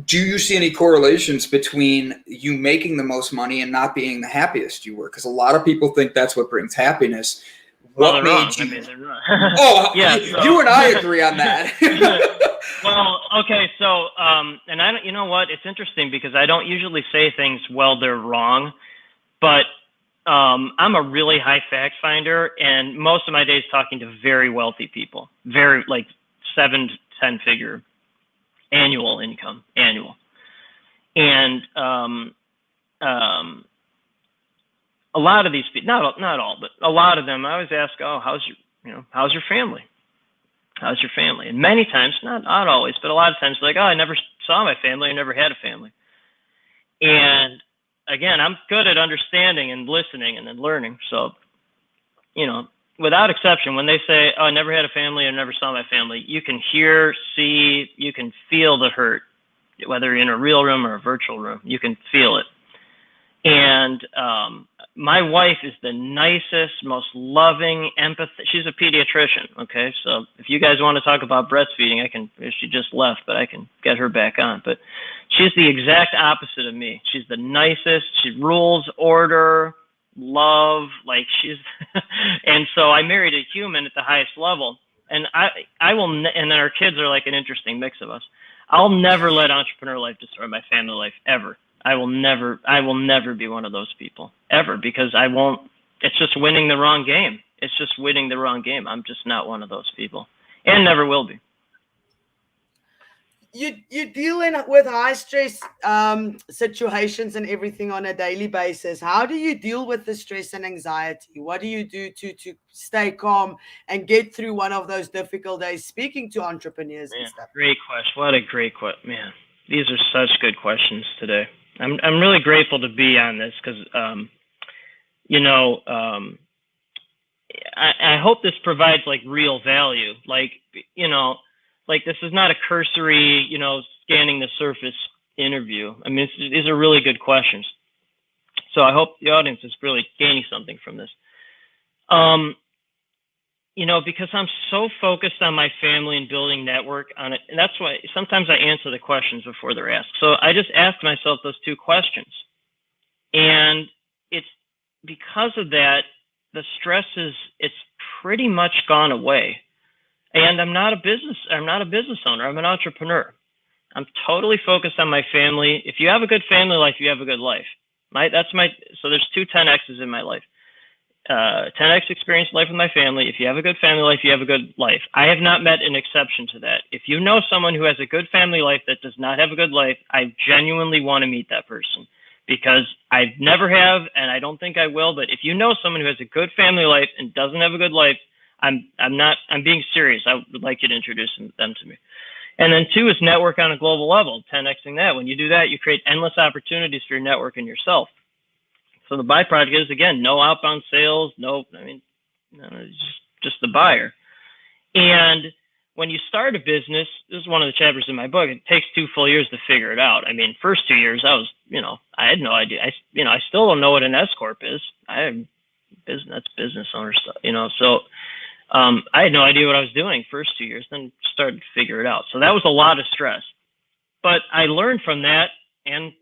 do you see any correlations between you making the most money and not being the happiest you were? Because a lot of people think that's what brings happiness. Well, they're wrong. They're wrong. Oh, yeah. You and I agree on that. Well, okay. So, and I don't, you know what? It's interesting because I don't usually say things, well, they're wrong, but I'm a really high fact finder, and most of my days talking to very wealthy people, very like 7 to 10 figure annual income, and a lot of these people, not all, but a lot of them, I always ask, oh, how's your family? How's your family? And many times, not always, but a lot of times, like, oh, I never saw my family. I never had a family. And again, I'm good at understanding and listening and then learning. So, without exception, when they say, oh, I never had a family, I never saw my family, you can hear, see, you can feel the hurt, whether you're in a real room or a virtual room, you can feel it. And my wife is the nicest, most loving, empathetic. She's a pediatrician. Okay. So if you guys want to talk about breastfeeding, she just left, but I can get her back on. But she's the exact opposite of me. She's the nicest. She rules, order, love, like she's, and so I married a human at the highest level. And I will, and then our kids are like an interesting mix of us. I'll never let entrepreneur life destroy my family life ever. I will never be one of those people ever, because it's just winning the wrong game. It's just winning the wrong game. I'm just not one of those people, and never will be. You deal with high stress situations and everything on a daily basis. How do you deal with the stress and anxiety? What do you do to stay calm and get through one of those difficult days speaking to entrepreneurs and stuff? Great question. What a great question, man. These are such good questions today. I'm really grateful to be on this because, I hope this provides like real value. Like, like this is not a cursory, scanning the surface interview. I mean, these are really good questions. So I hope the audience is really gaining something from this. Because I'm so focused on my family and building network on it. And that's why sometimes I answer the questions before they're asked. So I just ask myself those two questions. And it's because of that, the stress it's pretty much gone away. And I'm not a business owner. I'm an entrepreneur. I'm totally focused on my family. If you have a good family life, you have a good life. So there's two 10Xs in my life. 10X experience life with my family. If you have a good family life, you have a good life. I have not met an exception to that. If you know someone who has a good family life that does not have a good life, I genuinely want to meet that person, because I never have, and I don't think I will. But if you know someone who has a good family life and doesn't have a good life, I'm being serious. I would like you to introduce them to me. And then 2 is network on a global level, 10Xing that. When you do that, you create endless opportunities for your network and yourself. So the byproduct is, again, no outbound sales, just the buyer. And when you start a business, this is one of the chapters in my book, it takes 2 full years to figure it out. I mean, first 2 years, I had no idea. I still don't know what an S Corp is. That's business owner stuff, so I had no idea what I was doing first 2 years, then started to figure it out. So that was a lot of stress. But I learned from that, and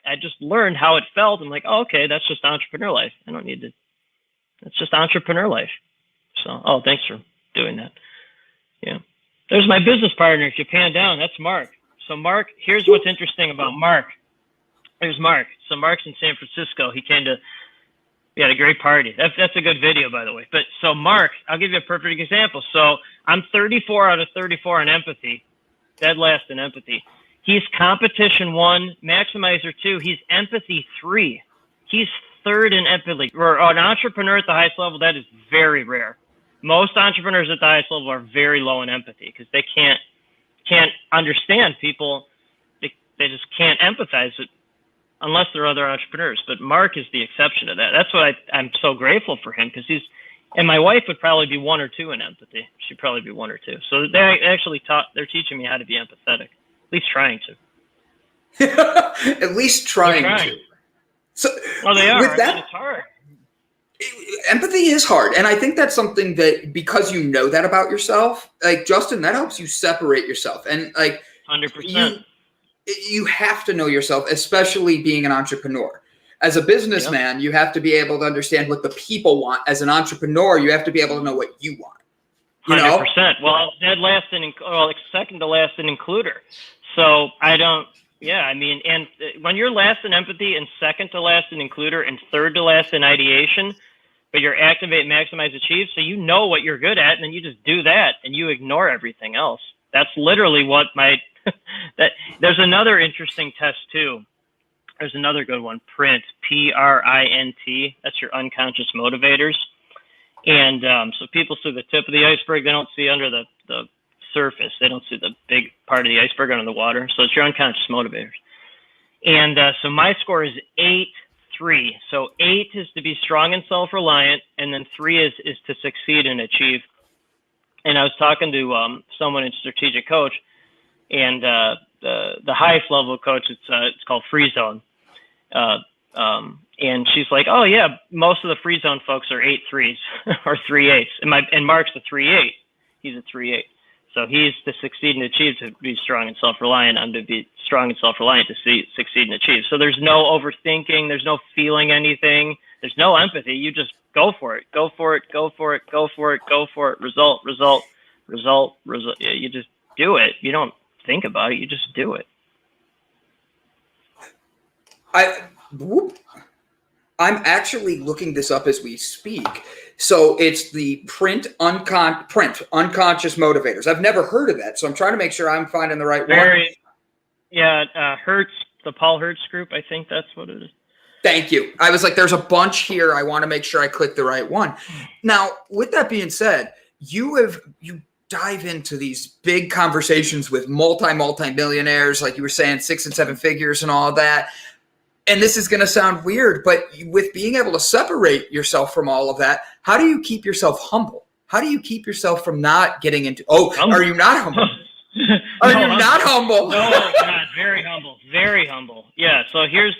I just learned how it felt. I'm like, oh, okay, that's just entrepreneur life. I don't need to, that's just entrepreneur life. So, thanks for doing that. Yeah. There's my business partner. If you pan down, that's Mark. So Mark, here's what's interesting about Mark. There's Mark. So Mark's in San Francisco. We had a great party. That's a good video, by the way. But so Mark, I'll give you a perfect example. So I'm 34 out of 34 in empathy, dead last in empathy. He's competition 1, maximizer 2. He's empathy 3. He's 3rd in empathy. Or an entrepreneur at the highest level, that is very rare. Most entrepreneurs at the highest level are very low in empathy because they can't understand people. They just can't empathize it unless they're other entrepreneurs. But Mark is the exception to that. That's why I'm so grateful for him, because and my wife would probably be 1 or 2 in empathy. She'd probably be 1 or 2. So they're teaching me how to be empathetic. At least trying to. At least trying to. So, well, they are. With that, it's hard. Empathy is hard. And I think that's something that, because you know that about yourself, like Justin, that helps you separate yourself. And like 100%. You have to know yourself, especially being an entrepreneur. As a businessman, you have to be able to understand what the people want. As an entrepreneur, you have to be able to know what you want. 100%. Well, dead last second to last in includer. So and when you're last in empathy and second to last in includer and third to last in ideation, but you're activate, maximize, achieve, so you know what you're good at, and then you just do that and you ignore everything else. That's literally what there's another interesting test too. There's another good one, PRINT, PRINT. That's your unconscious motivators. And so people see the tip of the iceberg. They don't see under the surface. They don't see the big part of the iceberg under the water. So it's your unconscious motivators. And so my score is 8-3. So 8 is to be strong and self-reliant, and then 3 is to succeed and achieve. And I was talking to someone in Strategic Coach, and the highest level coach, it's called Free Zone. And she's like, oh yeah, most of the Free Zone folks are 8-3s or 3-8s. And Mark's a 3-8. He's a 3-8. So he's to succeed and achieve, to be strong and self-reliant. I'm to be strong and self-reliant to succeed and achieve. So there's no overthinking. There's no feeling anything. There's no empathy. You just go for it. Go for it. Go for it. Go for it. Go for it. Result. You just do it. You don't think about it. You just do it. I'm actually looking this up as we speak. So it's the PRINT unconscious motivators. I've never heard of that, so I'm trying to make sure I'm finding the right one. Yeah, Hertz, the Paul Hertz group. I think that's what it is. Thank you. I was like, there's a bunch here. I want to make sure I click the right one. Now, with that being said, you dive into these big conversations with multi-millionaires, like you were saying, 6 and 7 figures and all that. and this is going to sound weird, but with being able to separate yourself from all of that, how do you keep yourself humble? How do you keep yourself from not getting into, are you not humble? Are you not humble? No, God, very humble. Very humble. Yeah, so here's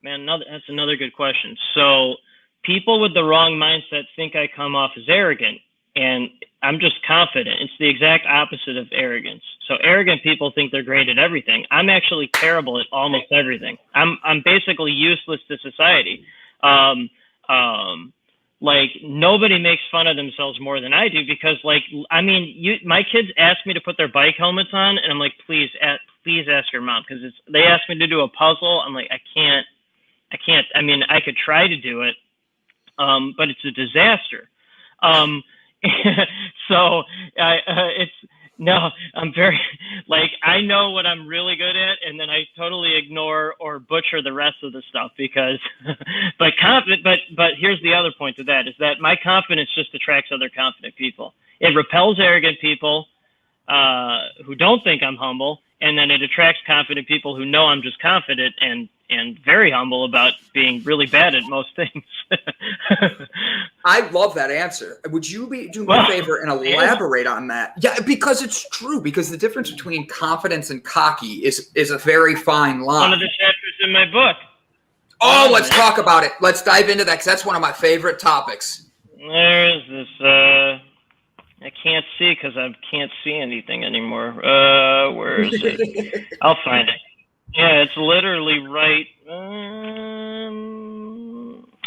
man, that's another good question. So people with the wrong mindset think I come off as arrogant, and I'm just confident. It's the exact opposite of arrogance. So arrogant people think they're great at everything. I'm actually terrible at almost everything. I'm basically useless to society. Like nobody makes fun of themselves more than I do because, like, I mean, my kids ask me to put their bike helmets on, and I'm like, please ask your mom, because they ask me to do a puzzle. I'm like, I can't. I mean, I could try to do it, but it's a disaster. So I'm very, like, I know what I'm really good at, and then I totally ignore or butcher the rest of the stuff because, but here's the other point to that, is that my confidence just attracts other confident people. It repels arrogant people who don't think I'm humble, and then it attracts confident people who know I'm just confident and very humble about being really bad at most things. I love that answer. Would you do me a favor and elaborate on that? Yeah, because it's true. Because the difference between confidence and cocky is a very fine line. One of the chapters in my book. Oh, let's talk about it. Let's dive into that, because that's one of my favorite topics. There is this. I can't see because I can't see anything anymore. Where is it? I'll find it. Yeah, it's literally right.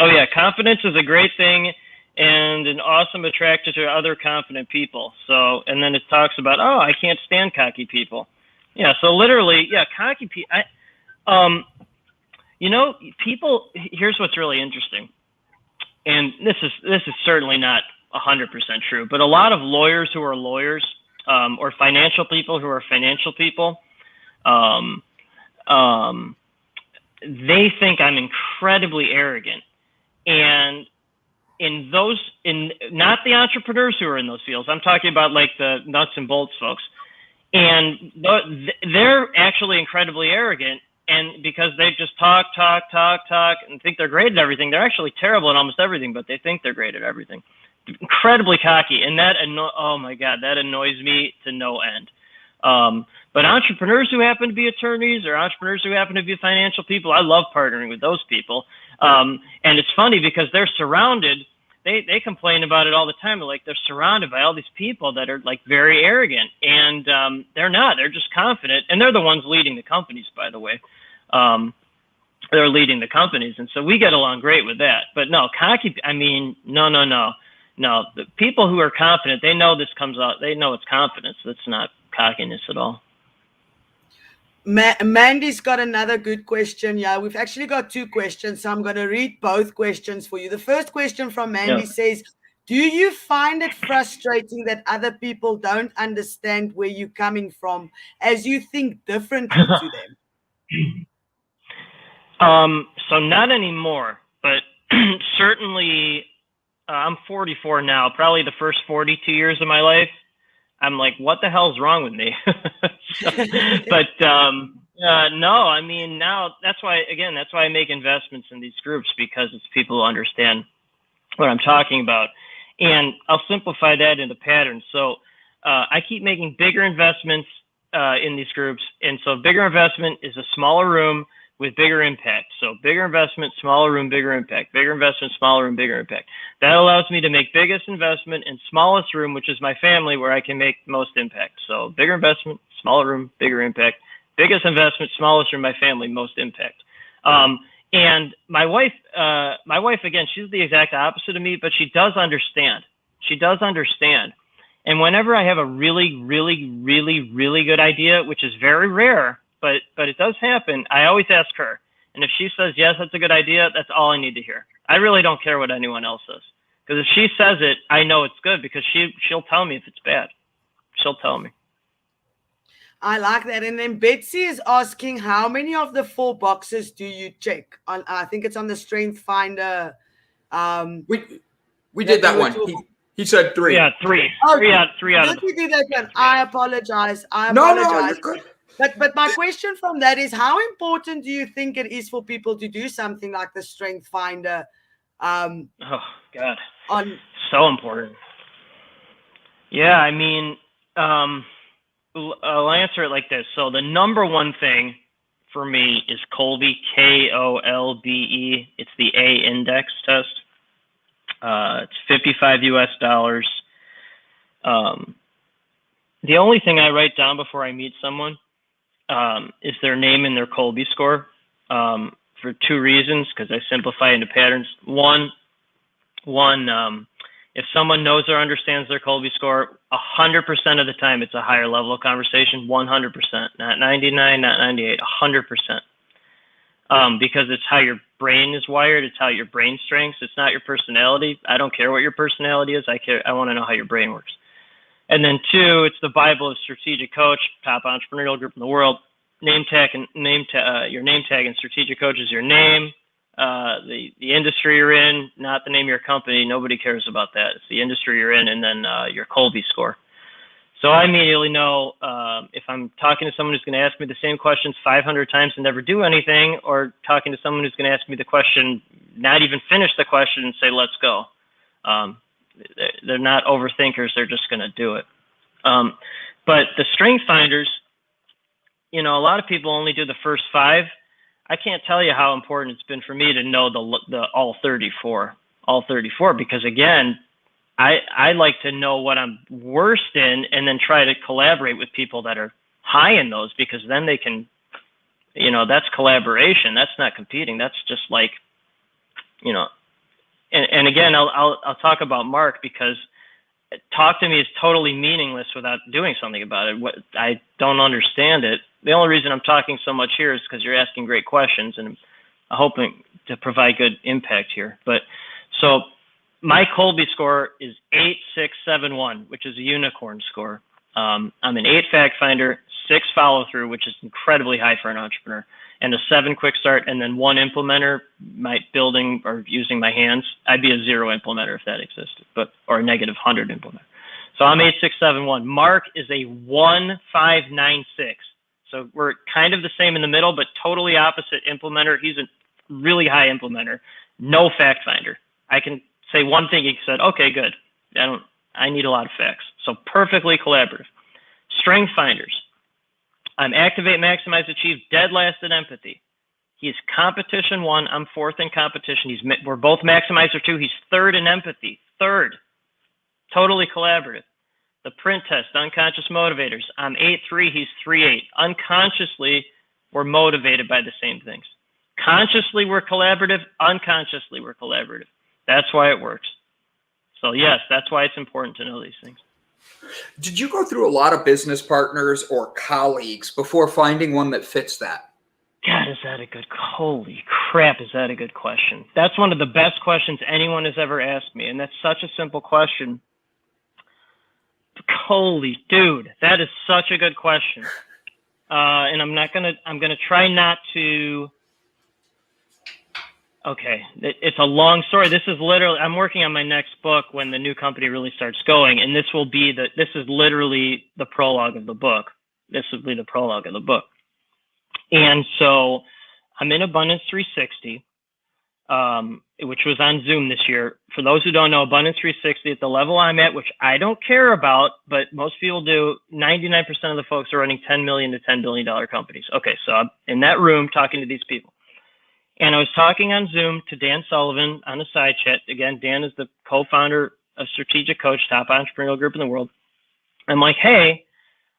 Oh, yeah. Confidence is a great thing and an awesome attractor to other confident people. So, and then it talks about, I can't stand cocky people. Yeah. So literally, yeah, cocky people. People, here's what's really interesting. And this is certainly not 100% true, but a lot of lawyers who are lawyers, or financial people who are financial people, they think I'm incredibly arrogant. And not the entrepreneurs who are in those fields, I'm talking about like the nuts and bolts folks. And they're actually incredibly arrogant. And because they just talk and think they're great at everything, they're actually terrible at almost everything, but they think they're great at everything. Incredibly cocky. And oh my God, that annoys me to no end. But entrepreneurs who happen to be attorneys or entrepreneurs who happen to be financial people, I love partnering with those people. And it's funny because they're surrounded, they complain about it all the time. Like they're surrounded by all these people that are like very arrogant, and they're not, they're just confident. And they're the ones leading the companies, by the way. They're leading the companies. And so we get along great with that. But no, cocky, I mean, no. No, the people who are confident, they know this comes out. They know it's confidence. That's not cockiness at all. Mandy's got another good question. Yeah, we've actually got two questions, so I'm going to read both questions for you. The first question from Mandy says, do you find it frustrating that other people don't understand where you're coming from as you think differently to them? So not anymore, but certainly I'm 44 now, probably the first 42 years of my life. I'm like, what the hell's wrong with me? No, I mean, now that's why I make investments in these groups, because it's people who understand what I'm talking about. And I'll simplify that into patterns. So I keep making bigger investments in these groups. And so bigger investment is a smaller room with bigger impact. So bigger investment, smaller room, bigger impact. Bigger investment, smaller room, bigger impact. That allows me to make biggest investment in smallest room, which is my family, where I can make most impact. So bigger investment, smaller room, bigger impact. Biggest investment, smallest room, my family, most impact. And my wife, again, she's the exact opposite of me, but she does understand. She does understand. And whenever I have a really, really, really, really good idea, which is very rare, but it does happen, I always ask her. And if she says, yes, that's a good idea, that's all I need to hear. I really don't care what anyone else says. Because if she says it, I know it's good, because she'll tell me if it's bad. She'll tell me. I like that. And then Betsy is asking, how many of the 4 boxes do you check? I think it's on the Strength Finder. We did that one. He said 3. Yeah, 3. Oh, 3 out of 3 out of 4. Did we do that one? I apologize. No, you're good. But my question from that is, how important do you think it is for people to do something like the Strength Finder? Oh God, On so important. Yeah, I mean, I'll answer it like this. So the number one thing for me is Kolbe, Kolbe. It's the A index test. It's $55 US. The only thing I write down before I meet someone is their name and their Kolbe score, for two reasons, because I simplify into patterns. One, if someone knows or understands their Kolbe score, 100% of the time it's a higher level of conversation, 100%, not 99, not 98, 100%. Because it's how your brain is wired, it's how your brain strengths, it's not your personality. I don't care what your personality is, I want to know how your brain works. And then two, it's the Bible of strategic coach, top entrepreneurial group in the world. Your name tag and strategic coach is your name, the industry you're in, not the name of your company. Nobody cares about that. It's the industry you're in, and then your Kolbe score. So I immediately know if I'm talking to someone who's going to ask me the same questions 500 times and never do anything, or talking to someone who's going to ask me the question, not even finish the question and say, let's go. They're not overthinkers. They're just going to do it. But the strength finders, a lot of people only do the first 5. I can't tell you how important it's been for me to know the all 34, because again, I like to know what I'm worst in and then try to collaborate with people that are high in those, because then they can, that's collaboration. That's not competing. That's just like, and again, I'll talk about Mark, because talk to me is totally meaningless without doing something about it. I don't understand it. The only reason I'm talking so much here is because you're asking great questions, and I'm hoping to provide good impact here. But so my Kolbe score is 8671, which is a unicorn score. I'm an 8 fact finder, 6 follow through, which is incredibly high for an entrepreneur, and a 7 quick start, and then 1 implementer, building or using my hands. I'd be a 0 implementer if that existed, or a -100 implementer. So I'm 8671. Mark is a 1596. So we're kind of the same in the middle, but totally opposite implementer. He's a really high implementer, no fact finder. I can say one thing, he said, okay, good. I need a lot of facts. So perfectly collaborative. Strength finders. I'm activate, maximize, achieve, dead last in empathy. He's competition 1. I'm 4th in competition. We're both maximizer 2. He's 3rd in empathy. 3rd. Totally collaborative. The print test, unconscious motivators. I'm 8-3. He's 3-8. Unconsciously, we're motivated by the same things. Consciously, we're collaborative. Unconsciously, we're collaborative. That's why it works. So yes, that's why it's important to know these things. Did you go through a lot of business partners or colleagues before finding one that fits that? God, holy crap, is that a good question? That's one of the best questions anyone has ever asked me, and that's such a simple question. Holy dude, that is such a good question. And I'm gonna try not to. Okay, it's a long story. This is literally, I'm working on my next book when the new company really starts going, and this is literally the prologue of the book. This will be the prologue of the book. And so I'm in Abundance 360, which was on Zoom this year. For those who don't know, Abundance 360 at the level I'm at, which I don't care about, but most people do, 99% of the folks are running $10 million to $10 billion companies. Okay, so I'm in that room talking to these people. And I was talking on Zoom to Dan Sullivan on a side chat. Again, Dan is the co-founder of Strategic Coach, top entrepreneurial group in the world. I'm like, hey,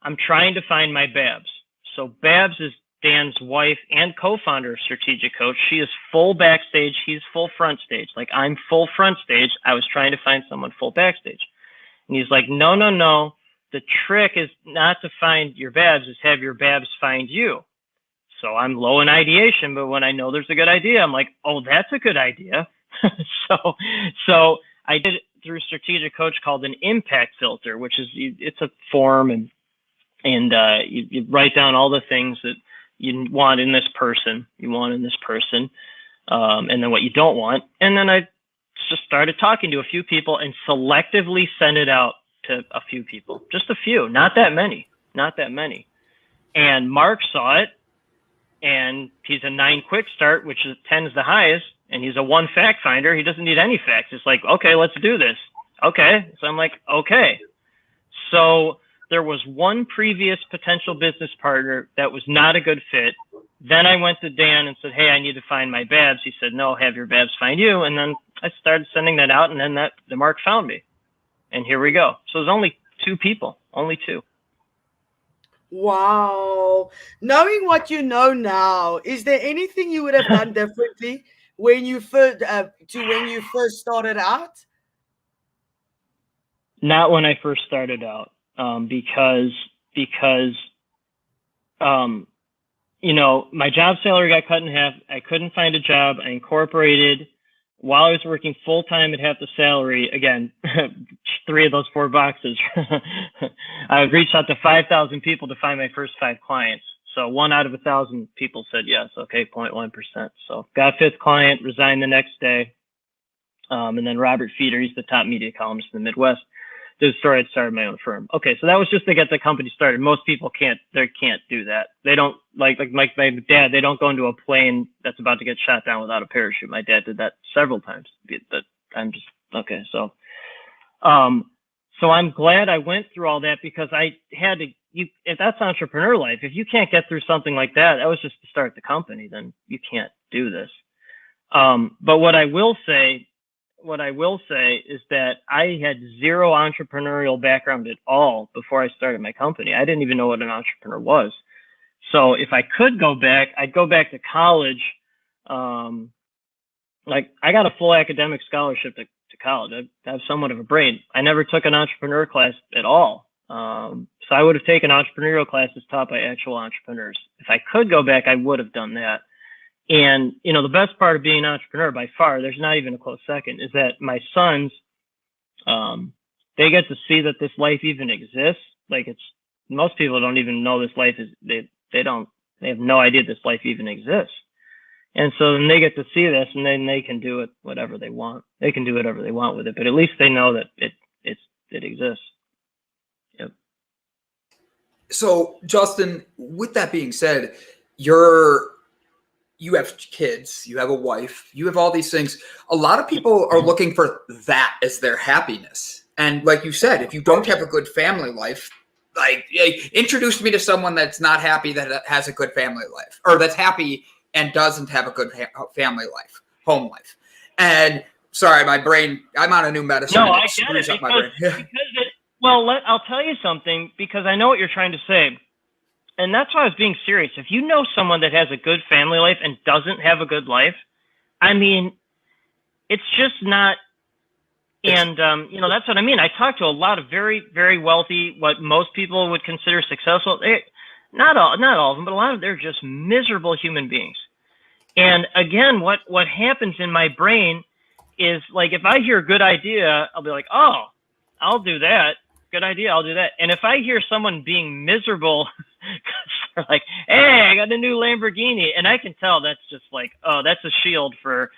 I'm trying to find my Babs. So Babs is Dan's wife and co-founder of Strategic Coach. She is full backstage. He's full front stage. Like, I'm full front stage. I was trying to find someone full backstage. And he's like, no. The trick is not to find your Babs, is have your Babs find you. So I'm low in ideation, but when I know there's a good idea, I'm like, oh, that's a good idea. So I did it through Strategic Coach called an impact filter, which is, it's a form, and you write down all the things that you want in this person, and then what you don't want. And then I just started talking to a few people and selectively sent it out to a few people, just a few, not that many. And Mark saw it, and he's a 9 quick start, which is 10 is the highest, and he's a 1 fact finder. He doesn't need any facts. It's like, okay, let's do this. Okay. So I'm like, okay. So there was one previous potential business partner that was not a good fit. Then I went to Dan and said, hey, I need to find my Babs. He said, no, have your Babs find you. And then I started sending that out, and then the Mark found me. And here we go. So there's only 2 people, only 2. Wow. Knowing what you know now, is there anything you would have done differently when you first started out? Not when I first started out, because you know, my job salary got cut in half. I couldn't find a job. I incorporated while I was working full time at half the salary. Again, 3 of those 4 boxes. I reached out to 5,000 people to find my first 5 clients. So 1 out of 1,000 people said yes. Okay, 0.1%. So got 5th client, resigned the next day. And then Robert Feeder, he's the top media columnist in the Midwest, did a story. I started my own firm. Okay, so that was just to get the company started. Most people can't do that. They don't like my dad. They don't go into a plane that's about to get shot down without a parachute. My dad did that several times. But I'm just okay. So, so I'm glad I went through all that, because I had to. If that's entrepreneur life, if you can't get through something like that, that was just to start the company. Then you can't do this. But what I will say is that I had 0 entrepreneurial background at all before I started my company. I didn't even know what an entrepreneur was. So if I could go back, I'd go back to college. Like I got a full academic scholarship to college. I have somewhat of a brain. I never took an entrepreneur class at all. So I would have taken entrepreneurial classes taught by actual entrepreneurs. If I could go back, I would have done that. And, you know, the best part of being an entrepreneur by far, there's not even a close second, is that my sons, they get to see that this life even exists. Like most people don't even know this life is, they have no idea this life even exists. And so then they get to see this, and then they can do it whatever they want. They can do whatever they want with it, but at least they know that it exists. Yep. So Justin, with that being said, you have kids, you have a wife, you have all these things. A lot of people are looking for that as their happiness. And like you said, if you don't have a good family life, like introduce me to someone that's not happy that has a good family life, or that's happy and doesn't have a good family life, home life. And sorry, my brain, I'm on a new medicine. No, I get it. Well, I'll tell you something, because I know what you're trying to say. And that's why I was being serious. If you know someone that has a good family life and doesn't have a good life, I mean, it's just not. And, you know, that's what I mean. I talk to a lot of very, very wealthy, what most people would consider successful. Not all of them, but a lot of them, they're just miserable human beings. And again, what happens in my brain is, like, if I hear a good idea, I'll be like, oh, I'll do that. Good idea. I'll do that. And if I hear someone being miserable, they're like, hey, I got a new Lamborghini. And I can tell that's just like, oh, that's a shield for,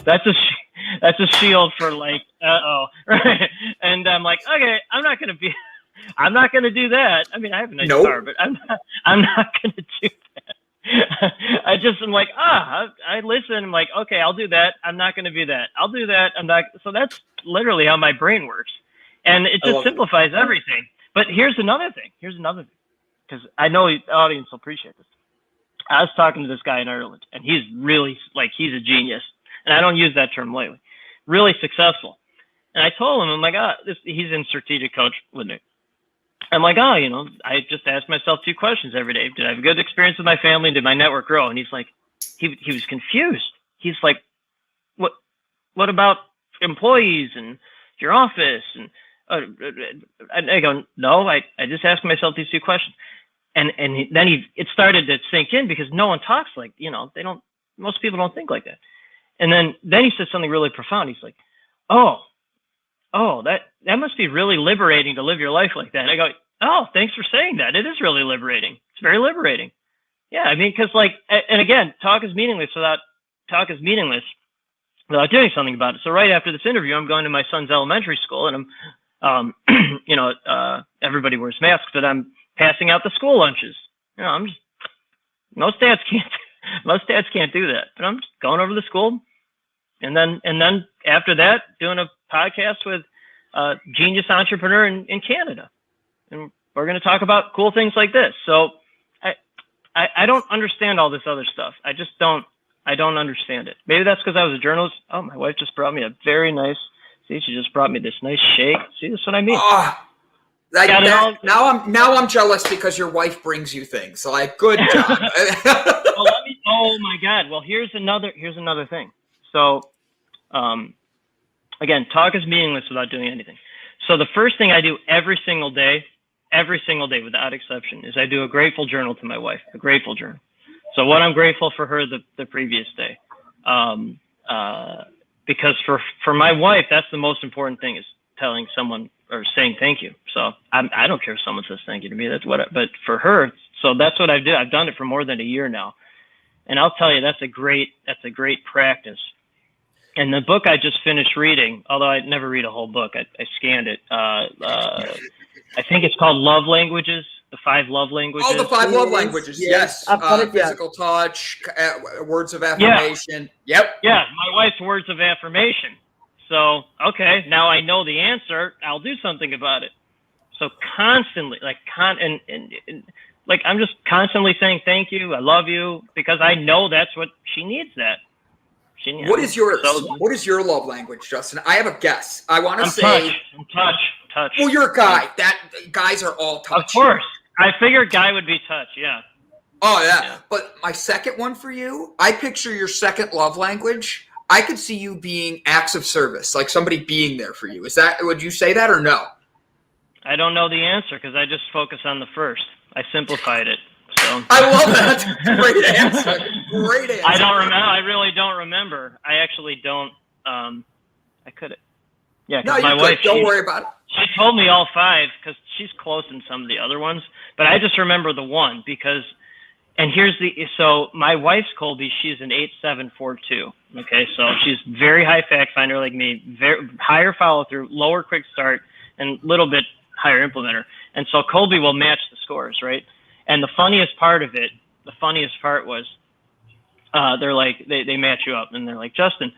that's a shield for like, uh-oh. Right. And I'm like, okay, I'm not going to do that. I mean, I have a nice car, but I'm not going to do that. I just am like, I listen. I'm like, okay, I'll do that. I'm not going to do that. I'll do that. I'm not. So that's literally how my brain works. And it just simplifies everything. But here's another thing. Because I know the audience will appreciate this. I was talking to this guy in Ireland, and he's really, like, he's a genius. And I don't use that term lightly. Really successful. And I told him, I'm like, he's in strategic coach with me. I'm like, you know, I just ask myself 2 questions every day. Did I have a good experience with my family? Did my network grow? And he's like, he was confused. He's like, what about employees and your office? And I go, no, I just asked myself these 2 questions. And then it started to sink in, because no one talks like, you know, most people don't think like that. And then he said something really profound. He's like, oh, that must be really liberating to live your life like that. And I go, oh, thanks for saying that. It is really liberating. It's very liberating. Yeah. I mean, cause like, and again, talk is meaningless without doing something about it. So right after this interview, I'm going to my son's elementary school, and I'm, you know, everybody wears masks, but I'm passing out the school lunches. I'm just, most dads can't do that, but I'm just going over to school. And then after that, doing a podcast with a genius entrepreneur in Canada. And we're going to talk about cool things like this. So I don't understand all this other stuff. I don't understand it. Maybe that's because I was a journalist. Oh, my wife just brought me a very nice, she just brought me this nice shake. See, that's what I mean. Now I'm jealous because your wife brings you things. So good job. Oh my God. Well, here's another thing. So, again, talk is meaningless without doing anything. So the first thing I do every single day without exception, is I do a grateful journal to my wife, a grateful journal. So what I'm grateful for her the previous day. Because for my wife, that's the most important thing, is telling someone or saying thank you. So I don't care if someone says thank you to me, but for her, so that's what I do. I've done it for more than a year now. And I'll tell you, that's a great practice. And the book I just finished reading, although I never read a whole book, I scanned it. I think it's called Love Languages, the 5 love languages. Oh, the 5 love languages. Yes. Physical touch, words of affirmation. Yeah. Yep. Yeah. My wife's words of affirmation. So, okay, now I know the answer. I'll do something about it. So constantly, I'm just constantly saying thank you, I love you, because I know that's what she needs. That she needs. What is your love language, Justin? I have a guess. I want to say touch. Well, you're a guy. Guys are all touch. Of course, I figured guy would be touch. Yeah. Oh yeah. But my second one for you, I picture your second love language. I could see you being acts of service, like somebody being there for you. Would you say that or no? I don't know the answer because I just focus on the first. I simplified it. So I love that. Great answer. Great answer. I don't remember. I really don't remember. I actually don't. I could. Yeah. No, my wife. Don't worry about it. She told me all 5 because she's close in some of the other ones, but I just remember the one because. And so my wife's Colby, she's an 8742. Okay, so she's very high fact finder like me, very higher follow through, lower quick start, and a little bit higher implementer. And so Colby will match the scores, right? And the funniest part was, they're like, they match you up, and they're like, Justin,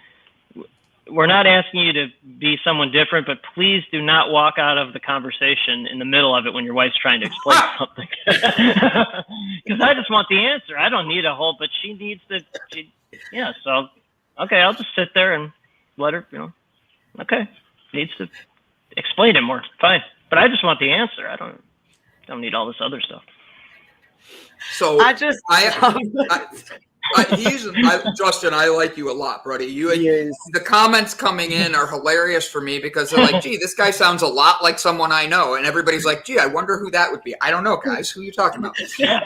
we're not asking you to be someone different, but please do not walk out of the conversation in the middle of it when your wife's trying to explain something. Because I just want the answer. I don't need a whole, but she needs to. So okay, I'll just sit there and let her. Okay, needs to explain it more. Fine, but I just want the answer. I don't need all this other stuff. So Justin, I like you a lot, buddy. The comments coming in are hilarious for me because they're like, gee, this guy sounds a lot like someone I know. And everybody's like, gee, I wonder who that would be. I don't know, guys. Who are you talking about? Yeah.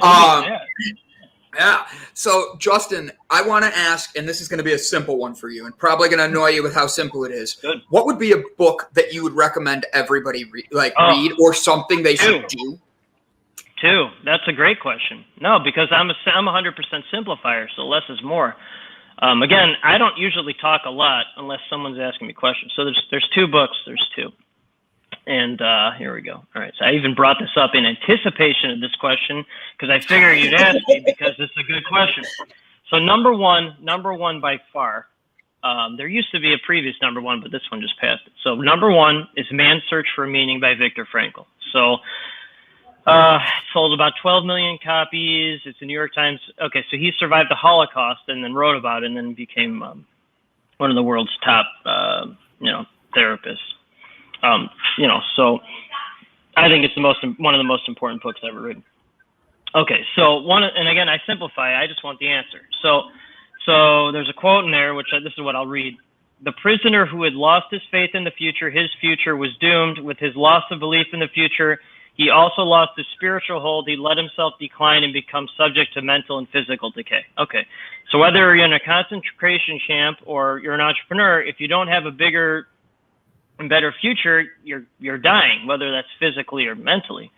So, Justin, I want to ask, and this is going to be a simple one for you and probably going to annoy you with how simple it is. Good. What would be a book that you would recommend everybody read or something they should do? 2. That's a great question. No, because I'm a 100% simplifier, so less is more. Again, I don't usually talk a lot unless someone's asking me questions. So there's 2 books. There's 2. And here we go. All right. So I even brought this up in anticipation of this question because I figure you'd ask me because it's a good question. So number one by far, there used to be a previous number 1, but this one just passed it. So number 1 is Man's Search for Meaning by Viktor Frankl. So sold about 12 million copies. It's a New York Times. Okay, so he survived the Holocaust and then wrote about it and then became one of the world's top, therapists. So I think it's one of the most important books ever written. Okay, so and again, I simplify. I just want the answer. So there's a quote in there, this is what I'll read. The prisoner who had lost his faith in the future, his future was doomed. With his loss of belief in the future, he also lost his spiritual hold. He let himself decline and become subject to mental and physical decay. Okay, so whether you're in a concentration camp or you're an entrepreneur, if you don't have a bigger and better future, you're dying, whether that's physically or mentally.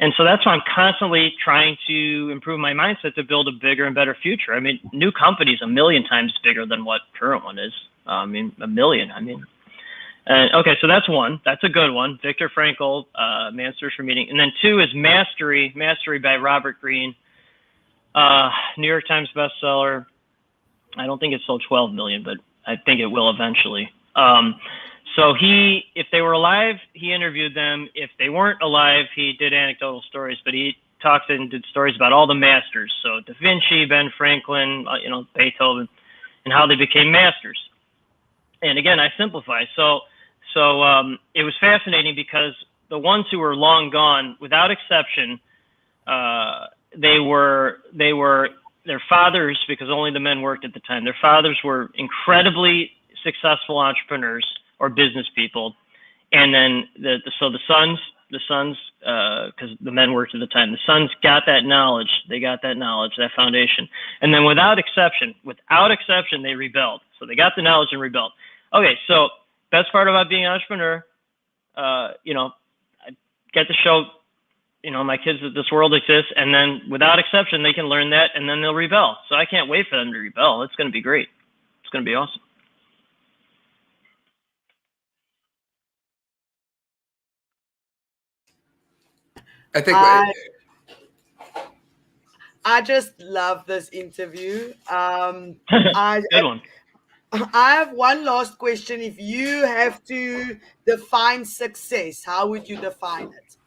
And so that's why I'm constantly trying to improve my mindset to build a bigger and better future. I mean, new company's 1 million times bigger than what current one is. 1 million. Okay, so that's 1. That's a good one. Viktor Frankl, Man's Search for Meaning. And then 2 is Mastery by Robert Greene. New York Times bestseller. I don't think it sold 12 million, but I think it will eventually. So if they were alive, he interviewed them. If they weren't alive, he did anecdotal stories, but he talked and did stories about all the masters. So Da Vinci, Ben Franklin, Beethoven, and how they became masters. And again, I simplify. So it was fascinating because the ones who were long gone, without exception, they were their fathers, because only the men worked at the time. Their fathers were incredibly successful entrepreneurs or business people, and then the sons, because the men worked at the time, the sons got that knowledge. They got that knowledge, that foundation, and then without exception, they rebelled. So they got the knowledge and rebelled. Okay, so best part about being an entrepreneur, I get to show, my kids that this world exists, and then without exception, they can learn that, and then they'll rebel. So I can't wait for them to rebel. It's going to be great. It's going to be awesome. I think I just love this interview. Good one. I have one last question. If you have to define success, how would you define it?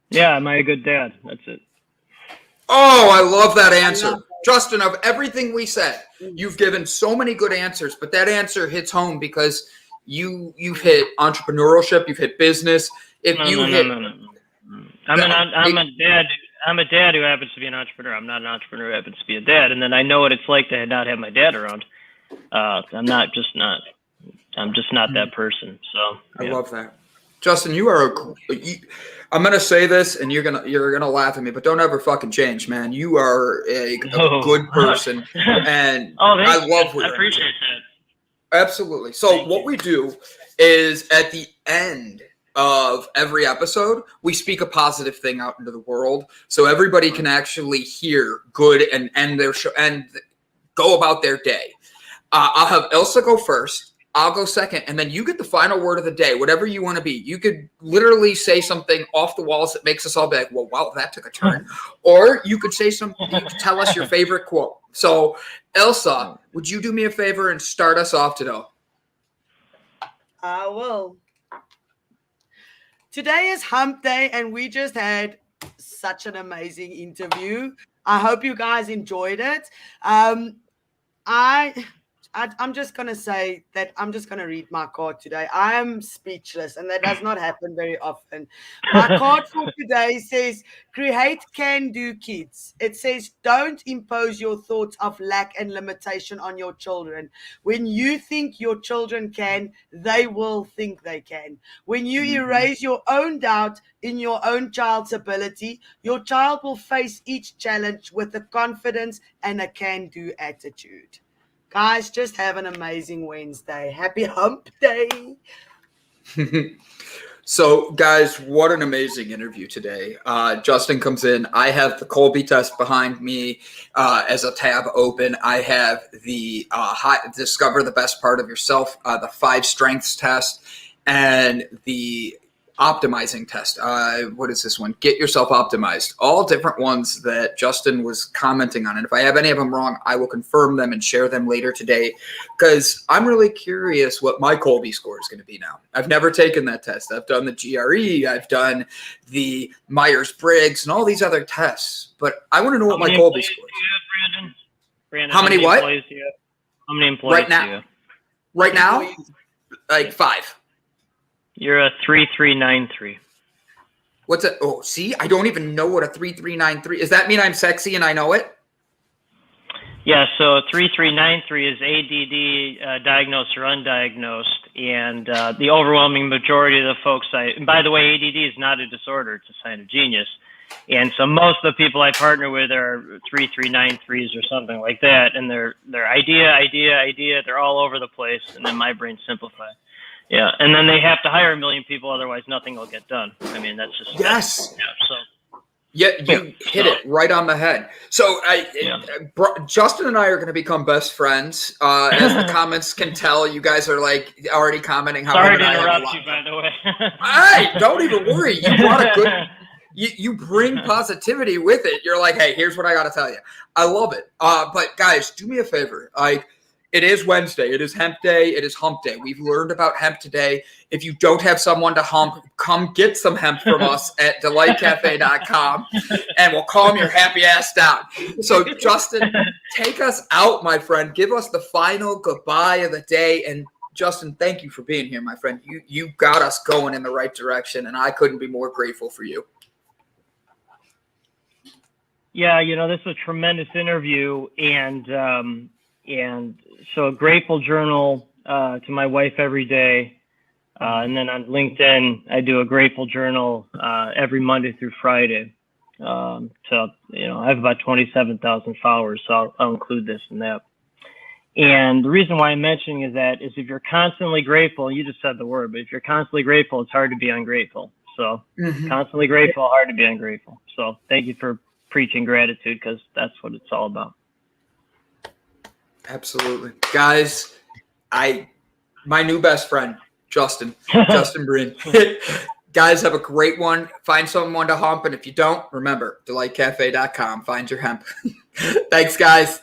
Yeah, am I a good dad? That's it. Oh, I love that answer. Justin, of everything we said, you've given so many good answers, but that answer hits home because you've hit entrepreneurship, you've hit business. I'm a dad who happens to be an entrepreneur. I'm not an entrepreneur who happens to be a dad. And then I know what it's like to not have my dad around. I'm just not that person. So I love that. Justin, you are I'm gonna say this, and you're gonna laugh at me, but don't ever fucking change, man. You are a good person, and I love what I appreciate that. Absolutely. So what we do is at the end of every episode, we speak a positive thing out into the world, so everybody can actually hear good and end their show and go about their day. I'll have Ilse go first. I'll go second, and then you get the final word of the day, whatever you want to be. You could literally say something off the walls that makes us all be like, well, wow, that took a turn. Or you could say something, you could tell us your favorite quote. So, Ilse, would you do me a favor and start us off today? I will. Today is Hump Day, and we just had such an amazing interview. I hope you guys enjoyed it. I'm just going to say that I'm just going to read my card today. I am speechless, and that does not happen very often. My card for today says, create can-do kids. It says, don't impose your thoughts of lack and limitation on your children. When you think your children can, they will think they can. When you erase your own doubt in your own child's ability, your child will face each challenge with a confidence and a can-do attitude. Guys, just have an amazing Wednesday. Happy Hump Day. So, guys, what an amazing interview today. Justin comes in. I have the Colby test behind me as a tab open. I have the Discover the Best Part of Yourself, the 5 Strengths test, and the optimizing test. What is this one? Get Yourself Optimized. All different ones that Justin was commenting on. And if I have any of them wrong, I will confirm them and share them later today, because I'm really curious what my Colby score is going to be now. I've never taken that test. I've done the GRE. I've done the Myers-Briggs and all these other tests, but I want to know what my Colby score is. Brandon, how many what? Employees do you have? How many employees right now? do you have? Right now? Like 5. You're a 3393. What's it? Oh, see, I don't even know what a 3393 is. Does that mean I'm sexy and I know it? Yeah, so 3393 is ADD, diagnosed or undiagnosed, and the overwhelming majority of the folks and by the way, ADD is not a disorder; it's a sign of genius. And so most of the people I partner with are 3393s or something like that, and they're idea. They're all over the place, and then my brain simplifies. Yeah, and then they have to hire 1 million people, otherwise nothing will get done. I mean, that's just yes. Yeah, you hit it right on the head. So Justin and I are going to become best friends. As the comments can tell, you guys are like already commenting how. Sorry to interrupt you, by the way. Hey, don't even worry. You bring positivity with it. You're like, hey, here's what I got to tell you. I love it. But guys, do me a favor. It is Wednesday. It is hemp day. It is hump day. We've learned about hemp today. If you don't have someone to hump, come get some hemp from us at delightcafe.com and we'll calm your happy ass down. So Justin, take us out, my friend. Give us the final goodbye of the day. And Justin, thank you for being here, my friend. You got us going in the right direction, and I couldn't be more grateful for you. Yeah, this was a tremendous interview, and so a grateful journal to my wife every day, and then on LinkedIn I do a grateful journal every Monday through Friday. So I have about 27,000 followers, so I'll include this in that. And the reason why I'm mentioning is if you're constantly grateful, you just said the word, but if you're constantly grateful, it's hard to be ungrateful. So constantly grateful, hard to be ungrateful. So thank you for preaching gratitude, because that's what it's all about. Absolutely. Guys, my new best friend, Justin Breen. Guys, have a great one. Find someone to hump, and if you don't, remember, delightcafe.com. Find your hemp. Thanks, guys.